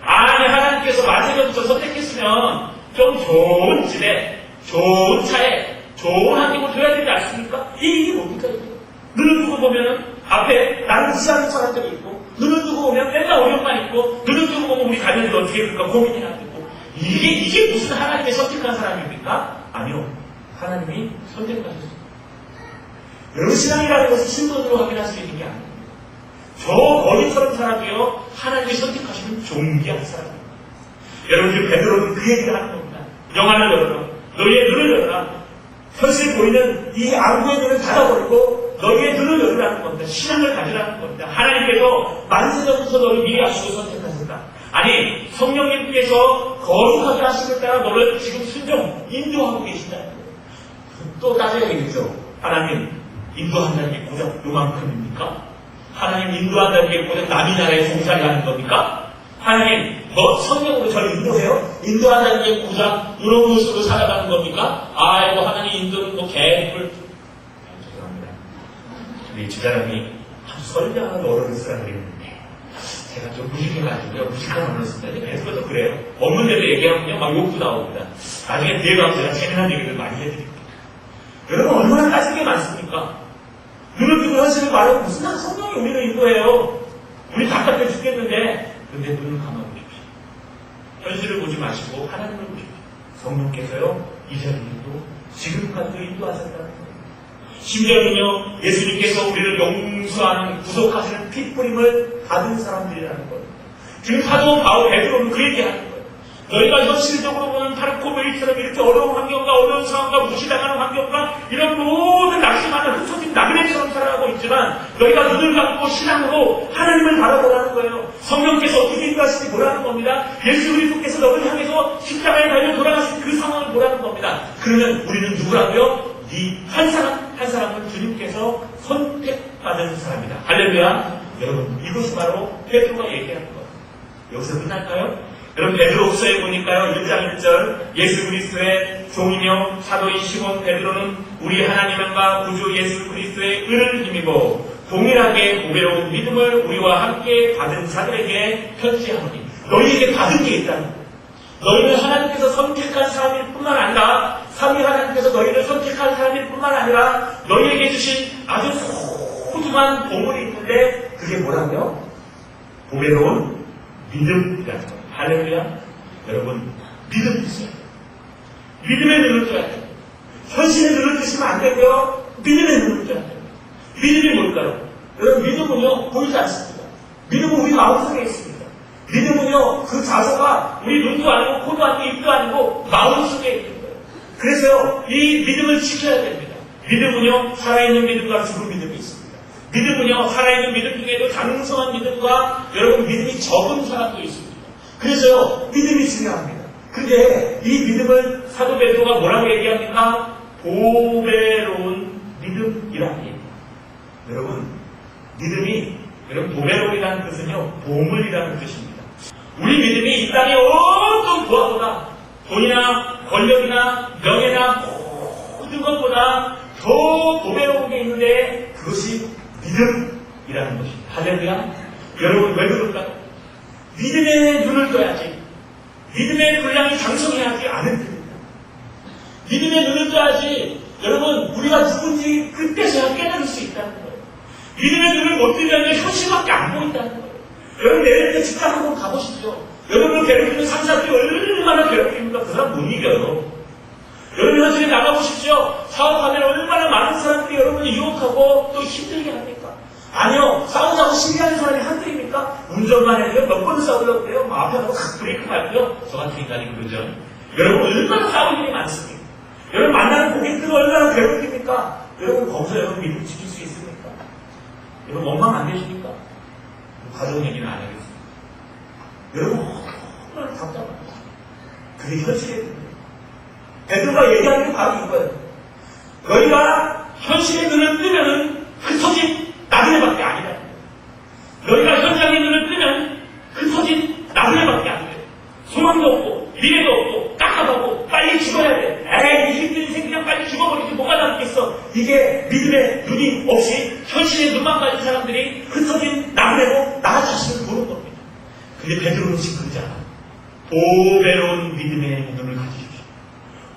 아니 하나님께서 만세전부터 선택했으면 좀 좋은 집에 좋은 차에 좋은 환경을 줘야 되지 않습니까? 이게 뭡니까? 눈을 두고 보면은 앞에 나는 지하는 사람들이 있고 눈을 뜨고 오면 맨날 어려움만 있고, 눈을 뜨고 보면 우리 가족이 어떻게 될까 고민이나 되고, 이게 무슨 하나님의 선택한 사람입니까? 아니요. 하나님이 선택하셨습니다. 여러분, 신앙이라는 것은 신분으로 확인할 수 있는 게 아닙니다. 저 거리처럼 살아도요, 하나님이 선택하시는 존귀한 사람입니다. 여러분, 베드로는 그 얘기를 하는 겁니다. 영안을 열어라. 너희의 눈을 열어라. 현실 보이는 이 안구의 눈을 닫아버리고 너희의 눈을 열으라는 겁니다. 신앙을 가지라는 겁니다. 하나님께서 만세전부터 너희 미리 하시고 선택하셨다. 아니, 성령님께서 거룩하게 하시는 따라 너를 지금 순종, 인도하고 계신다는 거예요. 또 따져야겠죠. 하나님, 인도한다는 게 고작 요만큼입니까? 하나님 인도한다는 게 고작 남의 나라에 종살이 하는 겁니까? 하나님, 성령으로 저를 인도해요? 인도한다는 게 고작 이런 모습으로 살아가는 겁니까? 아이고, 하나님 인도는 개뿔. 죄송합니다. 근데 이 집사람이 아주 선량한 어른을 쓰라고 그랬는데, 제가 좀 무식해가지고요, 무식한 어른을 쓴다는데, 계속해서 그래요. 없는데도 얘기하면 막 욕도 나옵니다. 나중에 뒤에 가서 제가 재미난 얘기를 많이 해드릴게요. 여러분, 얼마나 따질 게 많습니까? 눈을 뜨고 현실을 말하고 무슨 성령이 우리를 인도해요? 우리 답답해 죽겠는데, 근데 눈을 감아보십시오. 현실을 보지 마시고 하나님을 보십시오. 성령께서요, 이전에도 지금까지도 인도하셨다는 거예요. 심지어는요, 예수님께서 우리를 용서하는, 구속하시는 핏뿌림을 받은 사람들이라는 거예요. 지금 사도 바울 베드로는 그 얘기하는 거예요. 너희가 현실적으로 보는 타르코베이처럼 이렇게 어려운 환경과 어려운 상황과 무시당하는 환경과 이런 모든 낙심하는 흩어진 나그네처럼 살아가고 있지만 너희가 눈을 감고 신앙으로 하나님을 바라보라는 거예요. 성령께서 어떻게 인도하실지 보라는 겁니다. 예수 그리스도께서 너를 향해서 십자가에 달려 돌아가신 그 상황을 보라는 겁니다. 그러면 우리는 누구라고요? 한 사람은 주님께서 선택받은 사람이다. 할렐루야. 여러분, 이것이 바로 베드로가 얘기하는 거예요. 여기서 끝날까요? 여러분, 베드로후서에 보니까요, 1장 1절, 예수 그리스도의 종이며 사도인 시몬 베드로는 우리 하나님과 구주 예수 그리스도의 은을 힘입어 동일하게 보배로운 믿음을 우리와 함께 받은 자들에게 편지하노니. 너희에게 받은 게 있다는 거예요. 너희는 하나님께서 선택한 사람일 뿐만 아니라, 삼위 하나님께서 너희를 선택한 사람일 뿐만 아니라 너희에게 주신 아주 소중한 보물이 있는데, 그게 뭐라고요? 보배로운 믿음이라는 거예요. 할렐루야. 여러분, 믿음 있어요. 믿음의 눈을 떠야 돼요. 현실의 눈을 뜨시면 안 되고요. 믿음의 눈을 떠야 돼요. 믿음이 뭘까요? 여러분, 믿음은요, 보이지 않습니다. 믿음은 우리 마음속에 있습니다. 믿음은요, 그 자세가 우리 눈도 아니고, 코도 아니고, 입도 아니고, 마음속에 있는 거예요. 그래서요, 이 믿음을 지켜야 됩니다. 믿음은요, 살아있는 믿음과 죽은 믿음이 있습니다. 믿음은요, 살아있는 믿음 중에도 장성한 믿음과 여러분, 믿음이 적은 사람도 있습니다. 그래서요, 믿음이 중요합니다. 근데 이 믿음을 사도 베드로가 뭐라고 얘기합니까? 보배로운 믿음이라고 얘기합니다. 여러분, 믿음이, 여러분, 보배로운이라는 뜻은요, 보물이라는 뜻입니다. 우리 믿음이 이 땅의 어떤 부하보다 돈이나 권력이나 명예나 모든 것보다 더 보배로운 게 있는데 그것이 믿음이라는 것입니다. 할렐루야. 여러분, 왜 그럴까요? 믿음의 눈을 떠야지. 믿음의 분량이 장성해야지 않은 겁니다. 믿음의 눈을 떠야지. 여러분, 우리가 누군지 그때서야 깨달을 수 있다는 거예요. 믿음의 눈을 못 뜨면 현실밖에 안 보인다는 거예요. 여러분, 내일 때 직장 한번 가보십시오. 여러분을 괴롭히는 상사들이 얼마나 괴롭힙니까? 그 사람 못 이겨요. 여러분, 현실에 나가보십시오. 사업하면 얼마나 많은 사람들이 여러분을 유혹하고 또 힘들게 합니까? 아니요. 싸우자고 시비하는 사람이 한둘입니까? 운전만 해도요. 몇 번을 싸우려고 그래요. 앞에 가고 브레이크 밟고요. 저 같은 인간이 그러죠. 여러분, 얼마나 싸울 일이 많습니까? 여러분, 만나는 고객들은 얼마나 괴롭힙니까? 여러분, 거기서 여러분 믿음 지킬 수 있습니까? 여러분, 원망 안 되십니까? 가정 얘기는 안 하겠습니다. 여러분, 얼마나 답답합니다. 그게 현실입니다. 베드로가 얘기하는 게 바로 이거예요. 너희가 현실의 눈을 뜨면은 흩어진 나그네밖에 아니라. 너희가 현장의 눈을 뜨면 흩어진 나그네밖에 안 돼. 소망도 없고, 미래도 없고, 깝깝하고, 빨리 죽어야 돼. 에이, 이 힘든 인생 그냥 빨리 죽어버리지 뭐가 남겠어. 이게 믿음의 눈이 없이 현실의 눈만 가진 사람들이 흩어진 나그네고 나 자신을 보는 겁니다. 근데 베드로는 지금 그러지 않아. 보배로운 믿음의 눈을 가지십시오.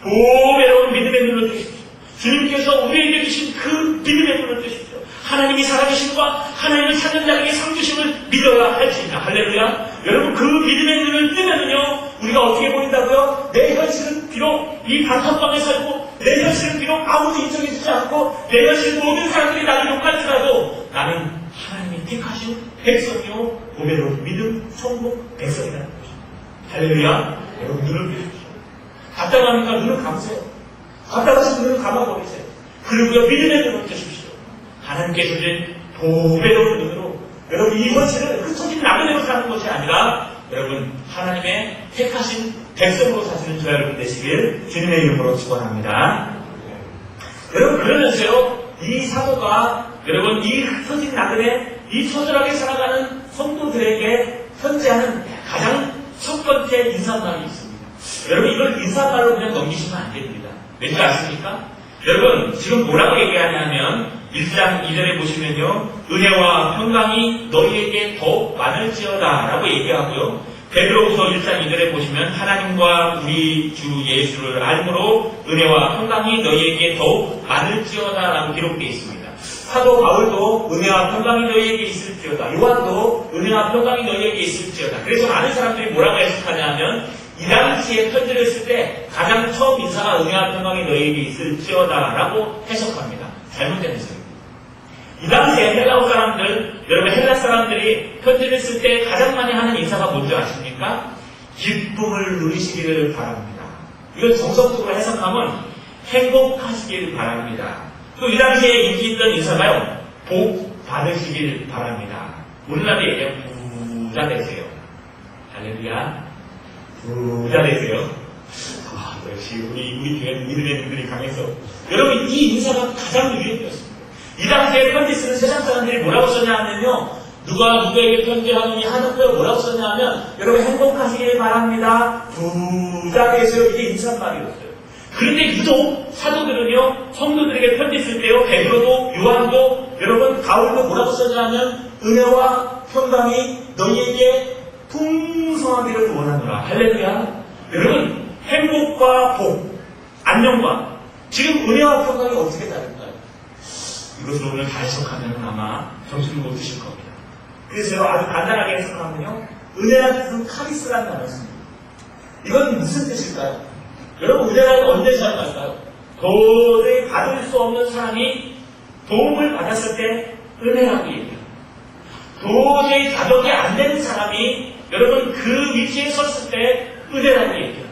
보배로운 믿음의 눈을 뜨십시오. 주님께서 우리에게 주신 그 믿음의 눈을 뜨십시오. 하나님이 살아계심과 하나님을 찾는 자에게 상 주심을 믿어야 할지니라. 할렐루야. 여러분 그 믿음의 눈을 뜨면요 우리가 어떻게 보인다고요? 내 현실은 비록 이 단칸방에 살고 내 현실은 비록 아무도 인정해주지 않고 내 현실 모든 사람들이 나를 욕할지라도 나는 하나님이 택하신 백성이요 고백으로 믿음 천국 백성이라는 것입니다. 할렐루야. 여러분 눈을 뜨십시오. 답답하니까 눈을 감으세요. 답답하신 눈을 감아버리세요. 그리고요 믿음의 눈을 뜨십시오. 하나님께서 주신 보배로운 눈으로 여러분 이 현실을 흩어진 나그네로 사는 것이 아니라 여러분 하나님의 택하신 백성으로 사시는 저 여러분 되시길 주님의 이름으로 축원합니다. 여러분 그러면서요 이 사도가 여러분 이 흩어진 나그네 이 처절하게 살아가는 성도들에게 편지하는 가장 첫 번째 인사말이 있습니다. 여러분 이걸 인사말로 그냥 넘기시면 안 됩니다. 왠지 아십니까? 여러분 지금 뭐라고 얘기하냐면 1장 2절에 보시면요 은혜와 평강이 너희에게 더욱 많을지어다 라고 얘기하고요 베드로후서 1장 2절에 보시면 하나님과 우리 주 예수를 알므로 은혜와 평강이 너희에게 더욱 많을지어다 라고 기록되어 있습니다. 사도 바울도 은혜와 평강이 너희에게 있을지어다, 요한도 은혜와 평강이 너희에게 있을지어다. 그래서 많은 사람들이 뭐라고 해석하냐 하면 이 당시에 편지를 쓸 때 가장 처음 인사가 은혜와 평강이 너희에게 있을지어다 라고 해석합니다. 잘못된 해석입니다. 이 당시에 헬라어 사람들, 여러분 헬라 사람들이 편지를 쓸 때 가장 많이 하는 인사가 뭔지 아십니까? 기쁨을 누리시기를 바랍니다. 이걸 정석적으로 해석하면 행복하시길 바랍니다. 또 이 당시에 인기 있던 인사가요, 복 받으시길 바랍니다. 우리나라에 얘기하면 부자 되세요. 할렐루야. 부자 되세요. 아, 역시 우리 교회는 믿음의 분들이 강해서. 여러분, 이 인사가 가장 유행이었습니다. 이 당시에 편지 쓰는 세상 사람들이 뭐라고 썼냐 하면요, 누가 누구에게 편지하느니 하는 걸 뭐라고 썼냐 하면, 여러분 행복하시길 바랍니다. 부자 되세요. 이게 인사말이었어요. 그런데 유독 사도들은요, 성도들에게 편지 쓸 때요, 베드로도, 요한도, 여러분, 바울도 뭐라고 썼냐 하면, 은혜와 평강이 너희에게 풍성하기를 원하노라. 할렐루야. 여러분, 행복과 복, 안녕과, 지금 은혜와 평강이 어떻게 다른가요? 이것을 오늘 다 해석하면 아마 정신을 못 드실 겁니다. 그래서 아주 간단하게 해석하면요, 은혜라는 뜻은 카리스라는 단어였습니다. 이건 무슨 뜻일까요? 여러분, 은혜라는 언제 사용할까요? 도저히 받을 수 없는 사람이 도움을 받았을 때 은혜라고 얘기해요. 도저히 자격이 안 되는 사람이 여러분 그 위치에 섰을 때 은혜라고 얘기해요.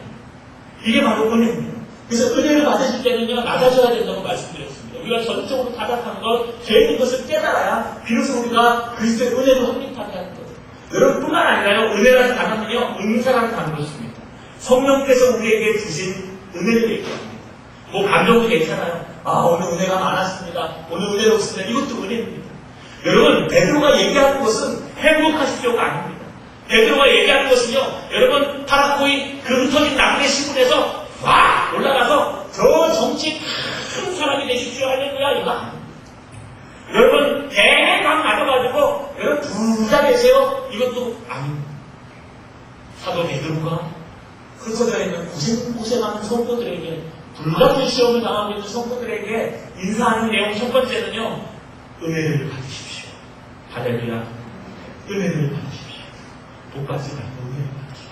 이게 바로 은혜입니다. 그래서 은혜를 받으실 때는요, 낮아져야 된다고 말씀드렸습니다. 우리가 전적으로 타락한 것, 죄인 것을 깨달아야 비로소 우리가 그리스도의 은혜로 확립하게 하는 거예요. 여러분 뿐만 아니라요, 은혜라는 단어는요, 은사라는 단어로 씁니다. 성령께서 우리에게 주신 은혜를 얘기합니다. 뭐 감정도 괜찮아요. 아, 오늘 은혜가 많았습니다. 오늘 은혜롭습니다. 이것도 은혜입니다. 여러분, 베드로가 얘기하는 것은 행복하시죠가 아닙니다. 베드로가 얘기하는 것은요, 여러분 파라코이 그 흩어진 나그네 신분에서 막 올라가서 저 정치 큰 사람이 되십시오 할렐루야 이거 아닙니다. 여러분 대강 맞아가지고 여러분 부자 되세요 이것도 아닙니다. 사도 베드로가 흩어져 있는 고생하는 성도들에게, 불같은 시험을 당하고 있는 성도들에게 인사하는 내용 첫 번째는요, 은혜를 받으십시오. 할렐루야. 은혜를 받으십시오. 복 받지 말고 은혜를 받으십시오.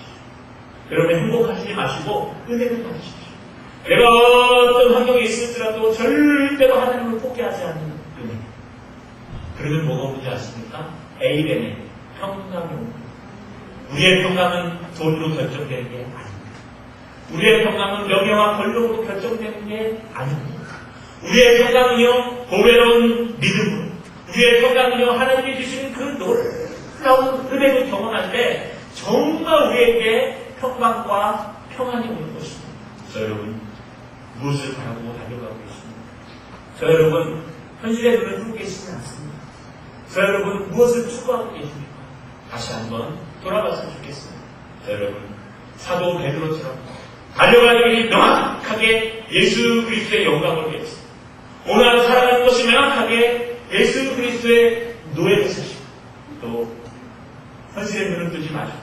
여러분 행복하시지 마시고 은혜를 받으십시오. 내가 어떤 환경에 있을지라도 절대로 하나님을 포기하지 않는 은혜. 그러면 뭐가 오는지 아십니까? 에이벤의 평강이 옵니다. 우리의 평강은 돈으로 결정되는 게 아닙니다. 우리의 평강은 명예와 권력으로 결정되는 게 아닙니다. 우리의 평강은요, 보배로운 믿음으로, 우리의 평강은요, 하나님이 주시는 그 놀라운 은혜를 경험할 때 정말 우리에게 평강과 평안이 오는 것입니다. 저 여러분, 무엇을 바라고 달려가고 계십니까? 저 여러분, 현실의 눈을 뜨고 계시지 않습니다. 저 여러분, 무엇을 추구하고 계십니까? 다시 한번 돌아봤으면 좋겠습니다. 저 여러분, 사도 베드로처럼 달려가는 명확하게 예수 그리스도의 영광을 위해서, 오늘 살아가는 것이 명확하게 예수 그리스도의 노예가 되시고, 또 현실의 눈을 뜨지 마시고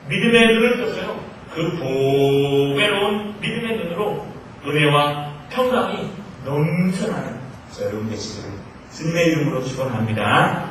믿음의 눈을 떠서요, 그 보배로운 믿음의 눈으로 은혜와 평강이 넘쳐나는 저 여러분 되시기를 주님의 이름으로 축원합니다.